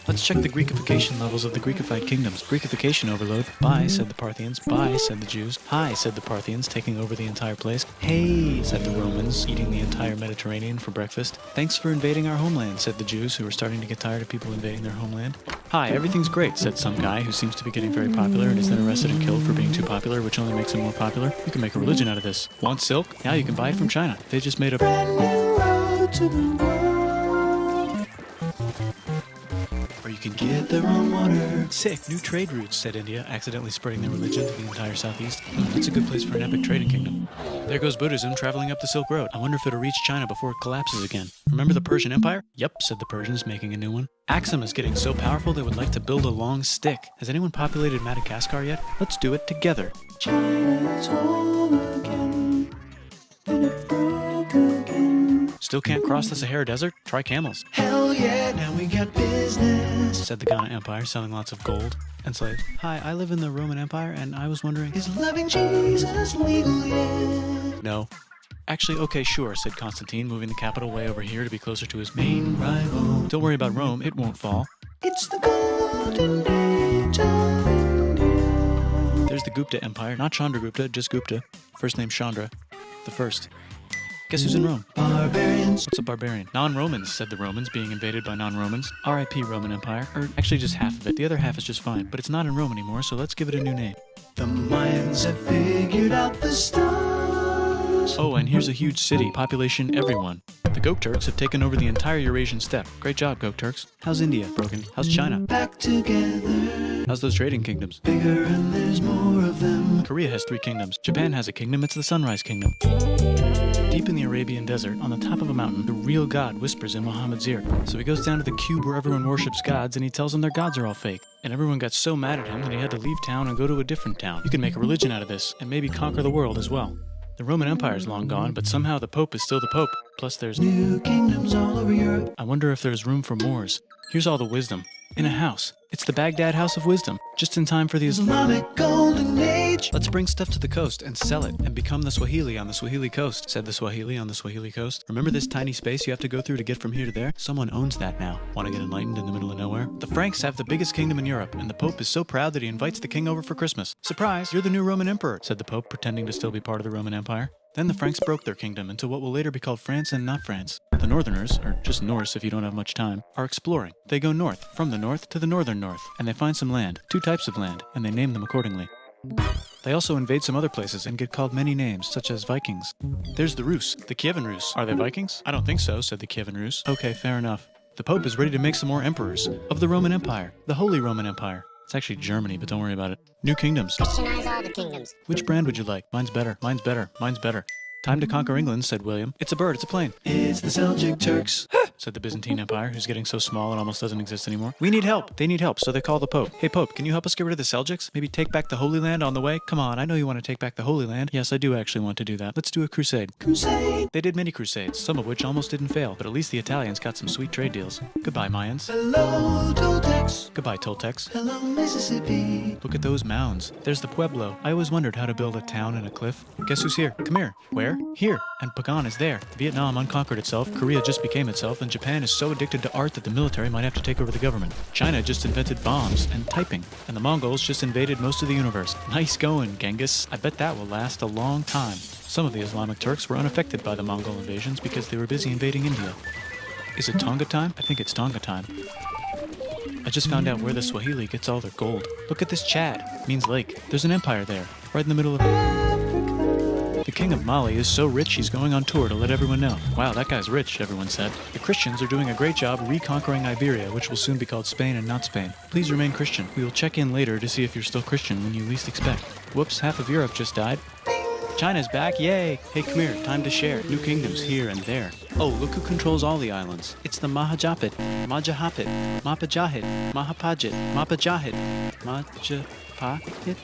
Let's check the Greekification levels of the Greekified kingdoms. Greekification overload. Bye, said the Parthians. Bye, said the Jews. Hi, said the Parthians, taking over the entire place. Hey, said the Romans, eating the entire Mediterranean for breakfast. Thanks for invading our homeland, said the Jews, who were starting to get tired of people invading their homeland. Hi, everything's great, said some guy who seems to be getting very popular and is then arrested and killed for being too popular, which only makes him more popular. You can make a religion out of this. Want silk? Now you can buy it from China. They just made a Brand new road to the world. Or you can Get their own water. Sick, new trade routes, said India, accidentally spreading their religion to the entire southeast. That's a good place for an epic trading kingdom. There goes Buddhism traveling up the Silk Road. I wonder if it'll reach China before it collapses again. Remember the Persian Empire? Yep, said the Persians, making a new one. Axum is getting so powerful they would like to build a long stick. Has anyone populated Madagascar yet? Let's do it together. China's home again. Then it broke again. Still can't cross the Sahara Desert? Try camels. Hell yeah, now we got business. Said the Ghana Empire, selling lots of gold and slaves. Hi, I live in the Roman Empire, and I was wondering... Is loving Jesus legal yet? No. Actually, okay, sure, said Constantine, moving the capital way over here to be closer to his main rival. Don't worry about Rome, it won't fall. It's the golden age of India. There's the Gupta Empire, not Chandragupta, just Gupta. First name Chandra, the first. Guess who's in Rome? Barbarians. What's a barbarian? Non-Romans, said the Romans, being invaded by non-Romans. R.I.P. Roman Empire. Or actually just half of it. The other half is just fine. But it's not in Rome anymore, so let's give it a new name. The Mayans have figured out the stars. Oh, and here's a huge city. Population everyone. The Gok Turks have taken over the entire Eurasian steppe. Great job, Gok Turks. How's India? Broken. How's China? Back together. How's those trading kingdoms? Bigger and there's more of them. Korea has 3 kingdoms. Japan has a kingdom. It's the Sunrise Kingdom. Deep in the Arabian desert, on the top of a mountain, the real God whispers in Muhammad's ear. So he goes down to the cube where everyone worships gods, and he tells them their gods are all fake. And everyone got so mad at him that he had to leave town and go to a different town. You can make a religion out of this, and maybe conquer the world as well. The Roman Empire is long gone, but somehow the Pope is still the Pope. Plus there's New kingdoms all over Europe. I wonder if there's room for Moors. Here's all the wisdom. In a house. It's the Baghdad House of Wisdom. Just in time for the Islamic golden age. Let's bring stuff to the coast and sell it and become the Swahili on the Swahili coast, said the Swahili on the Swahili coast. Remember this tiny space you have to go through to get from here to there? Someone owns that now. Want to get enlightened in the middle of nowhere? The Franks have the biggest kingdom in Europe, and the Pope is so proud that he invites the king over for Christmas. Surprise, you're the new Roman emperor, said the Pope, pretending to still be part of the Roman Empire. Then the Franks broke their kingdom into what will later be called France and not France. The Northerners, or just Norse if you don't have much time, are exploring. They go north, from the north to the northern north, and they find some land, 2 types of land, and they name them accordingly. They also invade some other places and get called many names, such as Vikings. There's the Rus, the Kievan Rus. Are they Vikings? I don't think so, said the Kievan Rus. Okay, fair enough. The Pope is ready to make some more emperors of the Roman Empire, the Holy Roman Empire. It's actually Germany, but don't worry about it. New kingdoms. Christianize all the kingdoms. Which brand would you like? Mine's better, mine's better, mine's better. Time to conquer England, said William. It's a bird, it's a plane. It's the Seljuk Turks. Said the Byzantine Empire, who's getting so small it almost doesn't exist anymore. We need help. They need help, so they call the Pope. Hey, Pope, can you help us get rid of the Seljuks? Maybe take back the Holy Land on the way? Come on, I know you want to take back the Holy Land. Yes, I do actually want to do that. Let's do a crusade. Crusade. They did many crusades, some of which almost didn't fail, but at least the Italians got some sweet trade deals. Goodbye, Mayans. Hello, Toltecs. Goodbye, Toltecs. Hello, Mississippi. Look at those mounds. There's the Pueblo. I always wondered how to build a town in a cliff. Guess who's here? Come here. Where? Here. And Pagan is there. Vietnam unconquered itself, Korea just became itself, and Japan is so addicted to art that the military might have to take over the government. China just invented bombs and typing, and the Mongols just invaded most of the universe. Nice going, Genghis. I bet that will last a long time. Some of the Islamic Turks were unaffected by the Mongol invasions because they were busy invading India. Is it Tonga time? I think it's Tonga time. I just found out where the Swahili gets all their gold. Look at this Chad. Means lake. There's an empire there, right in the middle of it. The king of Mali is so rich he's going on tour to let everyone know. Wow, that guy's rich, everyone said. The Christians are doing a great job reconquering Iberia, which will soon be called Spain and not Spain. Please remain Christian. We will check in later to see if you're still Christian when you least expect. Whoops, half of Europe just died. China's back, yay! Hey, come here, time to share. New kingdoms here and there. Oh, look who controls all the islands. It's the Mahajapit, Majahapit, Mapajahit, Mahapajit, Mapajahit, Majapahit.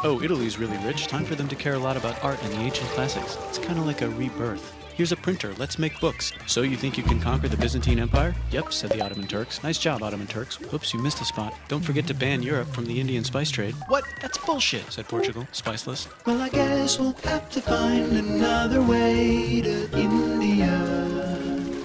Oh, Italy's really rich. Time for them to care a lot about art and the ancient classics. It's kind of like a rebirth. Here's a printer, let's make books. So you think you can conquer the Byzantine Empire? Yep, said the Ottoman Turks. Nice job, Ottoman Turks. Whoops, you missed a spot. Don't forget to ban Europe from the Indian spice trade. What? That's bullshit, said Portugal, spiceless. Well, I guess we'll have to find another way to India.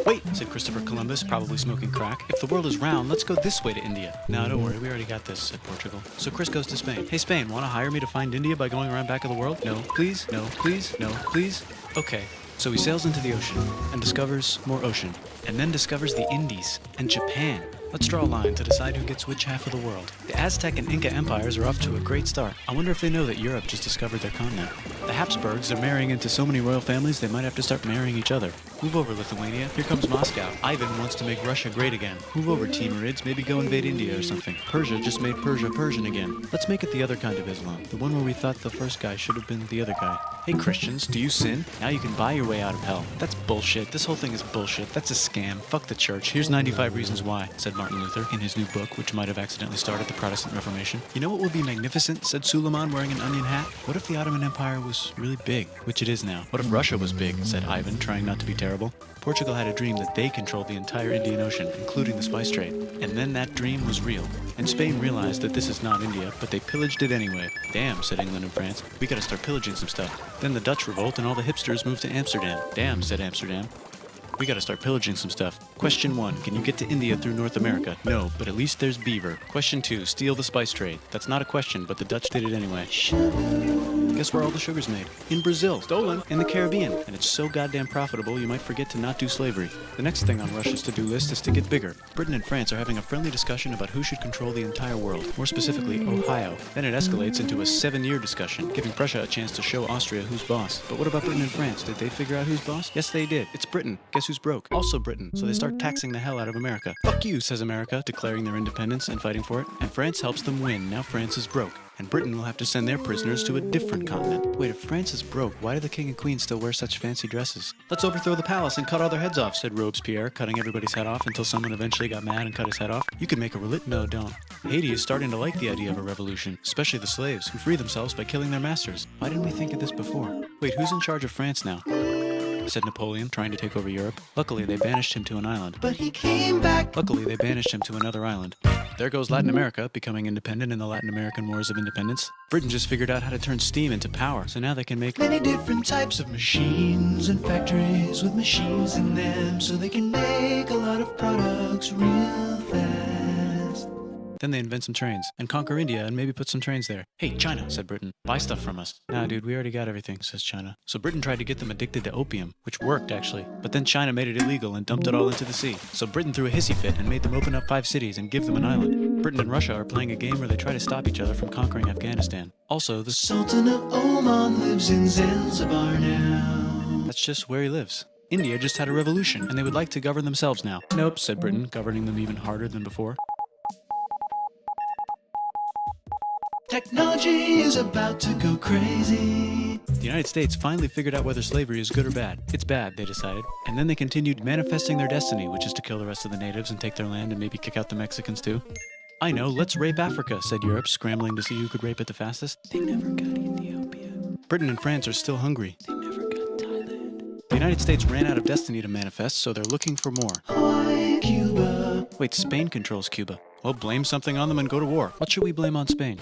Wait, said Christopher Columbus, probably smoking crack. If the world is round, let's go this way to India. No, don't worry, we already got this, said Portugal. So Chris goes to Spain. Hey, Spain, want to hire me to find India by going around back of the world? No, please, no, please, no, please. Okay. So he sails into the ocean and discovers more ocean, and then discovers the Indies and Japan. Let's draw a line to decide who gets which half of the world. The Aztec and Inca empires are off to a great start. I wonder if they know that Europe just discovered their continent. The Habsburgs are marrying into so many royal families they might have to start marrying each other. Move over, Lithuania. Here comes Moscow. Ivan wants to make Russia great again. Move over, Timurids. Maybe go invade India or something. Persia just made Persia Persian again. Let's make it the other kind of Islam. The one where we thought the first guy should have been the other guy. Hey Christians, do you sin? Now you can buy your way out of hell. That's bullshit. This whole thing is bullshit. That's a scam. Fuck the church. Here's 95 Reasons Why, said Martin Luther in his new book, which might have accidentally started the Protestant Reformation. You know what would be magnificent, said Suleiman wearing an onion hat? What if the Ottoman Empire was was really big, which it is now. What if Russia was big, said Ivan, trying not to be terrible. Portugal had a dream that they controlled the entire Indian Ocean, including the spice trade. And then that dream was real. And Spain realized that this is not India, but they pillaged it anyway. Damn, said England and France. We gotta start pillaging some stuff. Then the Dutch revolt and all the hipsters moved to Amsterdam. Damn, said Amsterdam. We gotta start pillaging some stuff. Question 1, can you get to India through North America? No, but at least there's beaver. Question 2, steal the spice trade. That's not a question, but the Dutch did it anyway. Guess where all the sugar's made? In Brazil. Stolen. In the Caribbean. And it's so goddamn profitable you might forget to not do slavery. The next thing on Russia's to-do list is to get bigger. Britain and France are having a friendly discussion about who should control the entire world, more specifically Ohio. Then it escalates into a 7-year discussion, giving Prussia a chance to show Austria who's boss. But what about Britain and France? Did they figure out who's boss? Yes, they did. It's Britain. Guess who's broke? Also Britain. So they start taxing the hell out of America. Fuck you, says America, declaring their independence and fighting for it. And France helps them win. Now France is broke. And Britain will have to send their prisoners to a different continent. Wait, if France is broke, why do the king and queen still wear such fancy dresses? Let's overthrow the palace and cut all their heads off, said Robespierre, cutting everybody's head off until someone eventually got mad and cut his head off. You could make a No, don't. Haiti is starting to like the idea of a revolution, especially the slaves, who free themselves by killing their masters. Why didn't we think of this before? Wait, who's in charge of France now? Said Napoleon, trying to take over Europe. Luckily, they banished him to an island. But he came back. Luckily, they banished him to another island. There goes Latin America, becoming independent in the Latin American Wars of Independence. Britain just figured out how to turn steam into power, so now they can make many different types of machines and factories with machines in them, so they can make a lot of products real fast. Then they invent some trains, and conquer India and maybe put some trains there. Hey, China, said Britain, buy stuff from us. Nah, dude, we already got everything, says China. So Britain tried to get them addicted to opium, which worked, actually. But then China made it illegal and dumped it all into the sea. So Britain threw a hissy fit and made them open up 5 cities and give them an island. Britain and Russia are playing a game where they try to stop each other from conquering Afghanistan. Also, the Sultan of Oman lives in Zanzibar now. That's just where he lives. India just had a revolution, and they would like to govern themselves now. Nope, said Britain, governing them even harder than before. Technology is about to go crazy. The United States finally figured out whether slavery is good or bad. It's bad, they decided. And then they continued manifesting their destiny, which is to kill the rest of the natives and take their land and maybe kick out the Mexicans too. I know, let's rape Africa, said Europe, scrambling to see who could rape it the fastest. They never got Ethiopia. Britain and France are still hungry. They never got Thailand. The United States ran out of destiny to manifest, so they're looking for more. Hawaii, Cuba. Wait, Spain controls Cuba. Well, blame something on them and go to war. What should we blame on Spain?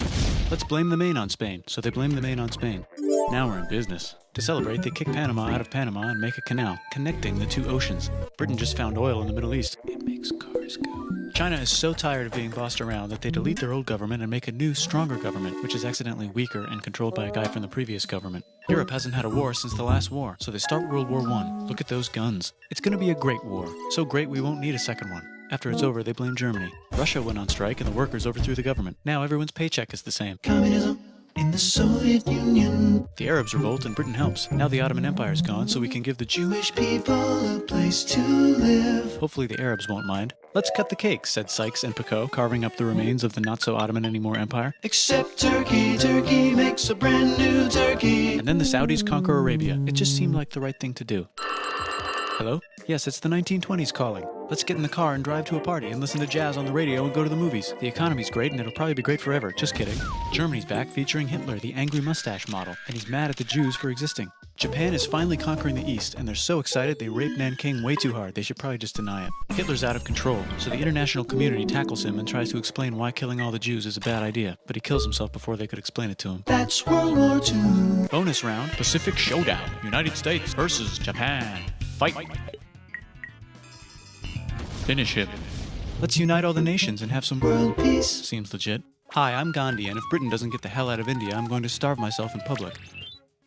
Let's blame the Maine on Spain. So they blame the Maine on Spain. Now we're in business. To celebrate, they kick Panama out of Panama and make a canal, connecting the 2 oceans. Britain just found oil in the Middle East. It makes cars go. China is so tired of being bossed around that they delete their old government and make a new, stronger government, which is accidentally weaker and controlled by a guy from the previous government. Europe hasn't had a war since the last war, so they start World War I. Look at those guns. It's gonna be a great war. So great we won't need a second one. After it's over, they blame Germany. Russia went on strike and the workers overthrew the government. Now everyone's paycheck is the same. Communism in the Soviet Union. The Arabs revolt and Britain helps. Now the Ottoman Empire's gone, so we can give the Jewish people a place to live. Hopefully the Arabs won't mind. Let's cut the cake, said Sykes and Picot, carving up the remains of the not-so-Ottoman-anymore empire. Except Turkey. Turkey makes a brand new Turkey. And then the Saudis conquer Arabia. It just seemed like the right thing to do. Hello? Yes, it's the 1920s calling. Let's get in the car and drive to a party and listen to jazz on the radio and go to the movies. The economy's great and it'll probably be great forever. Just kidding. Germany's back featuring Hitler, the angry mustache model, and he's mad at the Jews for existing. Japan is finally conquering the East, and they're so excited they rape Nanking way too hard. They should probably just deny it. Hitler's out of control, so the international community tackles him and tries to explain why killing all the Jews is a bad idea, but he kills himself before they could explain it to him. That's World War II. Bonus round, Pacific Showdown. United States versus Japan. Fight. Finish him. Let's unite all the nations and have some world peace. Seems legit. Hi, I'm Gandhi, and if Britain doesn't get the hell out of India, I'm going to starve myself in public.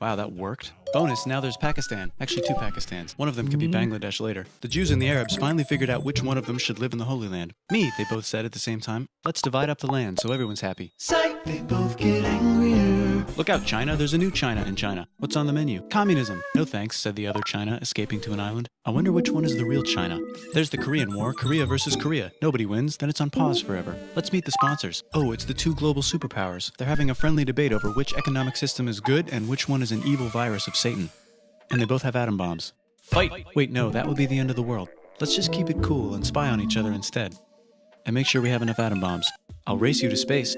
Wow, that worked. Bonus, now there's Pakistan. Actually, 2 Pakistans. One of them could be Bangladesh later. The Jews and the Arabs finally figured out which one of them should live in the Holy Land. Me, they both said at the same time. Let's divide up the land so everyone's happy. Psych! They both get angrier. Look out, China. There's a new China in China. What's on the menu? Communism. No thanks, said the other China, escaping to an island. I wonder which one is the real China. There's the Korean War. Korea versus Korea. Nobody wins, then it's on pause forever. Let's meet the sponsors. Oh, it's the 2 global superpowers. They're having a friendly debate over which economic system is good and which one is an evil virus of Satan. And they both have atom bombs. Fight! Wait, no, that would be the end of the world. Let's just keep it cool and spy on each other instead. And make sure we have enough atom bombs. I'll race you to space.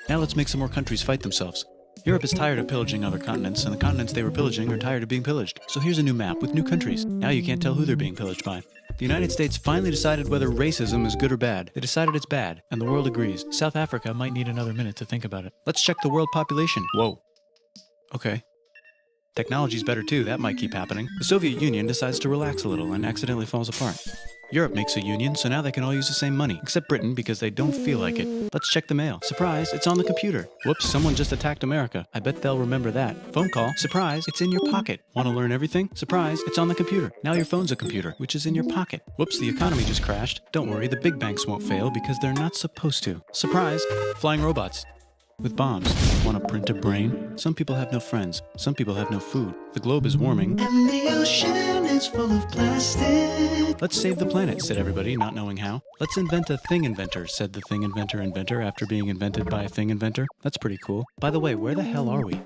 Now let's make some more countries fight themselves. Europe is tired of pillaging other continents, and the continents they were pillaging are tired of being pillaged. So here's a new map with new countries. Now you can't tell who they're being pillaged by. The United States finally decided whether racism is good or bad. They decided it's bad, and the world agrees. South Africa might need another minute to think about it. Let's check the world population. Whoa. Okay. Technology's better too, that might keep happening. The Soviet Union decides to relax a little and accidentally falls apart. Europe makes a union, so now they can all use the same money, except Britain because they don't feel like it. Let's check the mail. Surprise, it's on the computer. Whoops, someone just attacked America. I bet they'll remember that. Phone call. Surprise, it's in your pocket. Want to learn everything? Surprise, it's on the computer. Now your phone's a computer, which is in your pocket. Whoops, the economy just crashed. Don't worry, the big banks won't fail because they're not supposed to. Surprise, flying robots. With bombs. Want to print a brain? Some people have no friends. Some people have no food. The globe is warming. And the ocean is full of plastic. Let's save the planet, said everybody, not knowing how. Let's invent a thing inventor, said the thing inventor after being invented by a thing inventor. That's pretty cool. By the way, where the hell are we?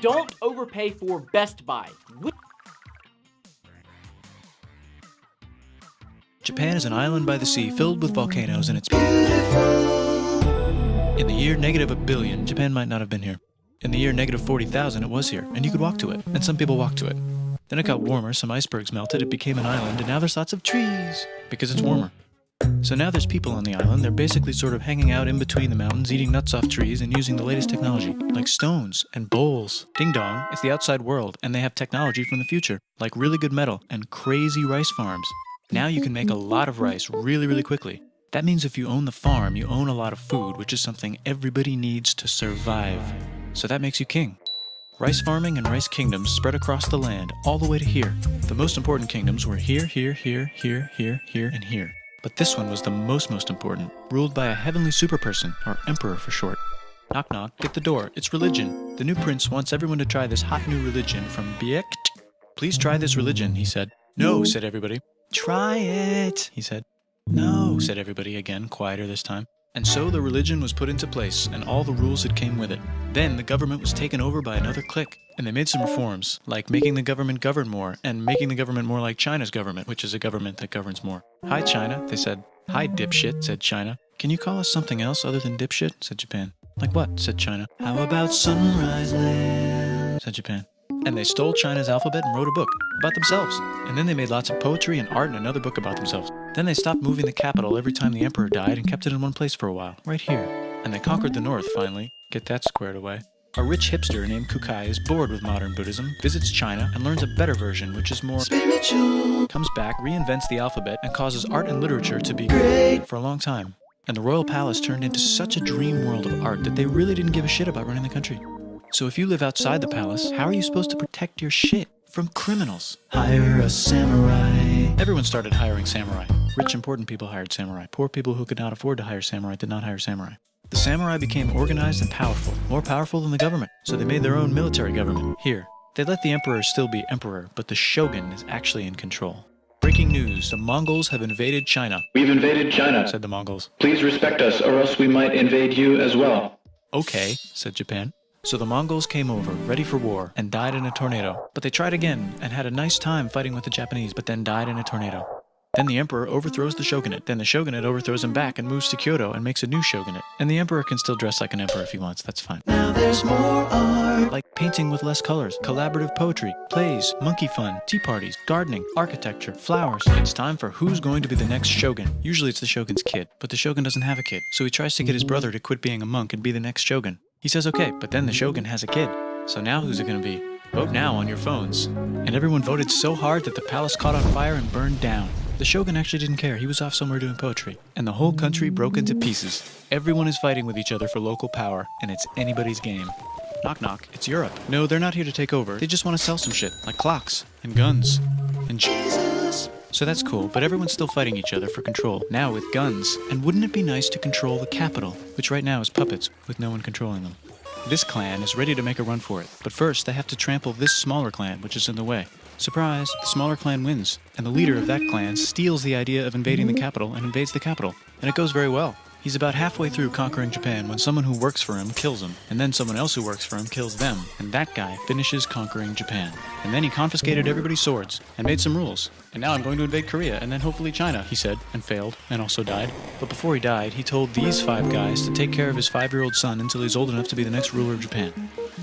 Don't overpay for Best Buy. Japan is an island by the sea filled with volcanoes, and it's beautiful. In the year negative a billion, Japan might not have been here. In the year negative 40,000, it was here, and you could walk to it, and some people walked to it. Then it got warmer, some icebergs melted, it became an island, and now there's lots of trees, because it's warmer. So now there's people on the island. They're basically sort of hanging out in between the mountains, eating nuts off trees, and using the latest technology, like stones and bowls. Ding dong, it's the outside world, and they have technology from the future, like really good metal and crazy rice farms. Now you can make a lot of rice really, really quickly. That means if you own the farm, you own a lot of food, which is something everybody needs to survive. So that makes you king. Rice farming and rice kingdoms spread across the land, all the way to here. The most important kingdoms were here, here, here, here, here, here, and here. But this one was the most important, ruled by a heavenly superperson, or emperor for short. Knock knock, get the door, it's religion. The new prince wants everyone to try this hot new religion from Biekt. Please try this religion, he said. No, said everybody. Try it, he said. No, said everybody again, quieter this time. And so the religion was put into place, and all the rules that came with it. Then the government was taken over by another clique, and they made some reforms, like making the government govern more, and making the government more like China's government, which is a government that governs more. Hi, China, they said. Hi, dipshit, said China. Can you call us something else other than dipshit? Said Japan. Like what? Said China. How about Sunrise Land? Said Japan. And they stole China's alphabet and wrote a book about themselves. And then they made lots of poetry and art and another book about themselves. Then they stopped moving the capital every time the emperor died and kept it in one place for a while, right here. And they conquered the north finally. Get that squared away. A rich hipster named Kukai is bored with modern Buddhism, visits China, and learns a better version, which is more spiritual. Comes back, reinvents the alphabet, and causes art and literature to be great for a long time. And the royal palace turned into such a dream world of art that they really didn't give a shit about running the country. So if you live outside the palace, how are you supposed to protect your shit from criminals? Hire a samurai. Everyone started hiring samurai. Rich, important people hired samurai. Poor people who could not afford to hire samurai did not hire samurai. The samurai became organized and powerful, more powerful than the government, so they made their own military government. Here, they let the emperor still be emperor, but the shogun is actually in control. Breaking news, the Mongols have invaded China. We've invaded China, said the Mongols. Please respect us, or else we might invade you as well. Okay, said Japan. So the Mongols came over, ready for war, and died in a tornado. But they tried again, and had a nice time fighting with the Japanese, but then died in a tornado. Then the emperor overthrows the shogunate. Then the shogunate overthrows him back and moves to Kyoto and makes a new shogunate. And the emperor can still dress like an emperor if he wants, that's fine. Now there's more art. Like painting with less colors, collaborative poetry, plays, monkey fun, tea parties, gardening, architecture, flowers. It's time for who's going to be the next shogun. Usually it's the shogun's kid, but the shogun doesn't have a kid. So he tries to get his brother to quit being a monk and be the next shogun. He says okay, but then the shogun has a kid. So now who's it gonna be? Vote now on your phones. And everyone voted so hard that the palace caught on fire and burned down. The shogun actually didn't care. He was off somewhere doing poetry. And the whole country broke into pieces. Everyone is fighting with each other for local power, and it's anybody's game. Knock knock, it's Europe. No, they're not here to take over. They just want to sell some shit, like clocks, and guns, and Jesus. So that's cool, but everyone's still fighting each other for control, now with guns. And wouldn't it be nice to control the capital, which right now is puppets, with no one controlling them? This clan is ready to make a run for it, but first they have to trample this smaller clan, which is in the way. Surprise, the smaller clan wins, and the leader of that clan steals the idea of invading the capital and invades the capital. And it goes very well. He's about halfway through conquering Japan when someone who works for him kills him, and then someone else who works for him kills them, and that guy finishes conquering Japan. And then he confiscated everybody's swords, and made some rules. And now I'm going to invade Korea, and then hopefully China, he said, and failed, and also died. But before he died, he told these 5 guys to take care of his 5-year-old son until he's old enough to be the next ruler of Japan.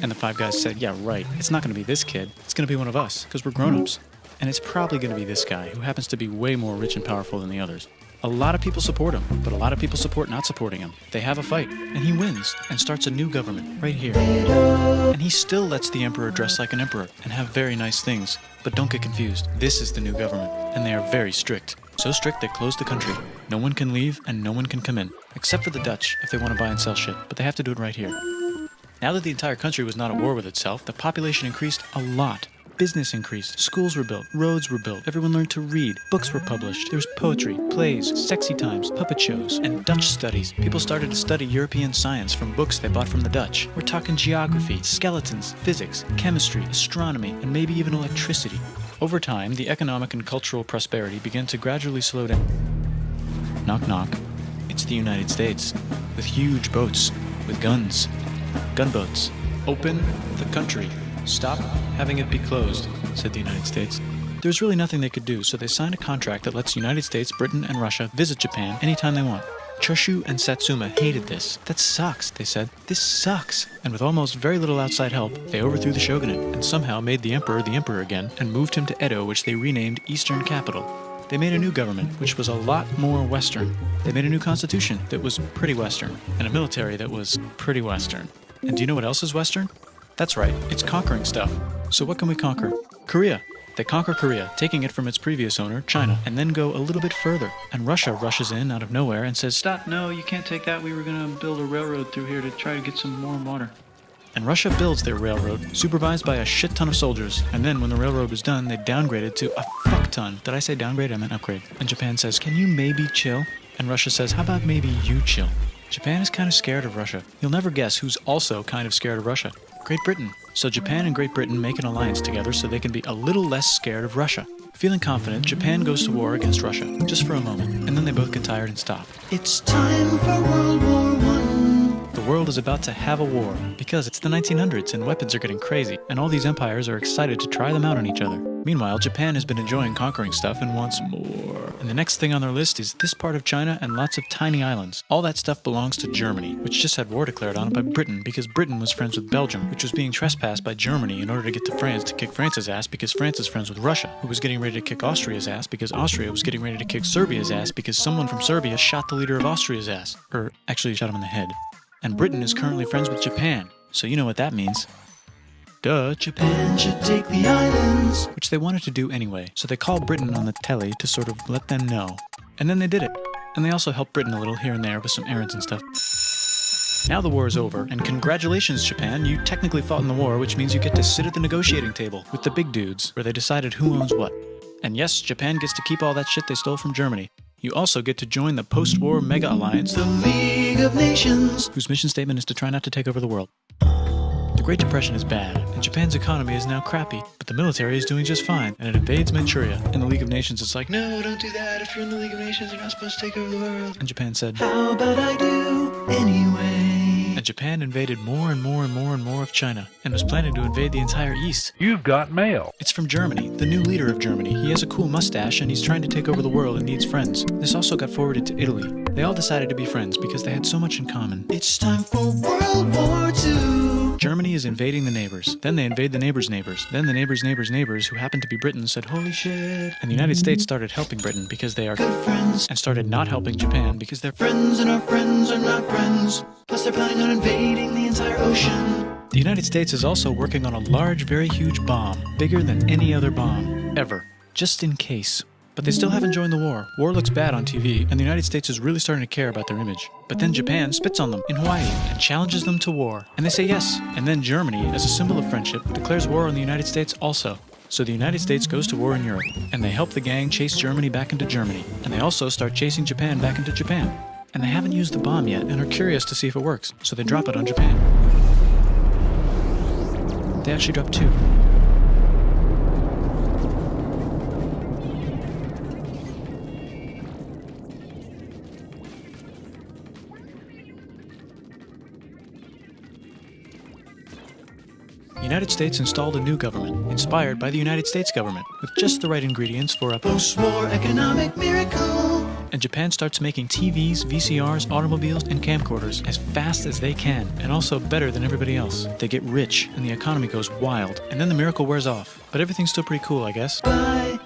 And the 5 guys said, yeah, right, it's not going to be this kid, it's going to be one of us, because we're grown-ups. And it's probably going to be this guy, who happens to be way more rich and powerful than the others. A lot of people support him, but a lot of people support not supporting him. They have a fight, and he wins, and starts a new government, right here. And he still lets the emperor dress like an emperor, and have very nice things. But don't get confused, this is the new government, and they are very strict. So strict they closed the country. No one can leave, and no one can come in. Except for the Dutch, if they want to buy and sell shit, but they have to do it right here. Now that the entire country was not at war with itself, the population increased a lot. Business increased, schools were built, roads were built, everyone learned to read, books were published, there was poetry, plays, sexy times, puppet shows, and Dutch studies. People started to study European science from books they bought from the Dutch. We're talking geography, skeletons, physics, chemistry, astronomy, and maybe even electricity. Over time, the economic and cultural prosperity began to gradually slow down. Knock knock. It's the United States, with huge boats, with guns. Gunboats. Open the country. Stop having it be closed, said the United States. There's really nothing they could do, so they signed a contract that lets the United States, Britain, and Russia visit Japan anytime they want. Choshu and Satsuma hated this. That sucks, they said. This sucks. And with almost very little outside help, they overthrew the shogunate and somehow made the emperor again and moved him to Edo, which they renamed Eastern Capital. They made a new government, which was a lot more Western. They made a new constitution that was pretty Western, and a military that was pretty Western. And do you know what else is Western? That's right, it's conquering stuff. So what can we conquer? Korea. They conquer Korea, taking it from its previous owner, China, and then go a little bit further. And Russia rushes in out of nowhere and says, stop, no, you can't take that. We were going to build a railroad through here to try to get some warm water. And Russia builds their railroad, supervised by a shit ton of soldiers. And then when the railroad was done, they downgraded to a fuck ton. Did I say downgrade? I meant upgrade. And Japan says, can you maybe chill? And Russia says, how about maybe you chill? Japan is kind of scared of Russia. You'll never guess who's also kind of scared of Russia. Great Britain. So Japan and Great Britain make an alliance together so they can be a little less scared of Russia. Feeling confident, Japan goes to war against Russia, just for a moment, and then they both get tired and stop. It's time for World War I. The world is about to have a war, because it's the 1900s and weapons are getting crazy, and all these empires are excited to try them out on each other. Meanwhile, Japan has been enjoying conquering stuff and wants more. And And the next thing on their list is this part of China and lots of tiny islands. All that stuff belongs to Germany, which just had war declared on it by Britain because Britain was friends with Belgium, which was being trespassed by Germany in order to get to France to kick France's ass because France is friends with Russia, who was getting ready to kick Austria's ass because Austria was getting ready to kick Serbia's ass because someone from Serbia shot the leader of Austria's ass. Or actually shot him in the head. And Britain is currently friends with Japan, so you know what that means. Duh, Japan should take the islands. Which they wanted to do anyway, so they called Britain on the telly to sort of let them know. And then they did it. And they also helped Britain a little here and there with some errands and stuff. Now the war is over, and congratulations, Japan, you technically fought in the war, which means you get to sit at the negotiating table with the big dudes, where they decided who owns what. And yes, Japan gets to keep all that shit they stole from Germany. You also get to join the post-war mega alliance, the League of Nations, whose mission statement is to try not to take over the world. The Great Depression is bad, and Japan's economy is now crappy, but the military is doing just fine, and it invades Manchuria. In the League of Nations, it's like, no, don't do that. If you're in the League of Nations, you're not supposed to take over the world. And Japan said, how about I do anyway? And Japan invaded more and more and more and more of China, and was planning to invade the entire East. You've got mail. It's from Germany, the new leader of Germany. He has a cool mustache, and he's trying to take over the world and needs friends. This also got forwarded to Italy. They all decided to be friends because they had so much in common. It's time for World War II. Germany is invading the neighbors. Then they invade the neighbors' neighbors. Then the neighbors' neighbors' neighbors, who happened to be Britain, said, holy shit. And the United States started helping Britain because they are good friends, and started not helping Japan because they're friends and our friends are not friends. Plus they're planning on invading the entire ocean. The United States is also working on a large, very huge bomb, bigger than any other bomb, ever, just in case. But they still haven't joined the war. War looks bad on TV, and the United States is really starting to care about their image. But then Japan spits on them in Hawaii and challenges them to war. And they say yes. And then Germany, as a symbol of friendship, declares war on the United States also. So the United States goes to war in Europe, and they help the gang chase Germany back into Germany. And they also start chasing Japan back into Japan. And they haven't used the bomb yet and are curious to see if it works, so they drop it on Japan. They actually dropped 2. The United States installed a new government, inspired by the United States government, with just the right ingredients for a post-war economic miracle. And Japan starts making TVs, VCRs, automobiles, and camcorders as fast as they can, and also better than everybody else. They get rich, and the economy goes wild, and then the miracle wears off. But everything's still pretty cool, I guess. Bye!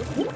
Thank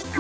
you.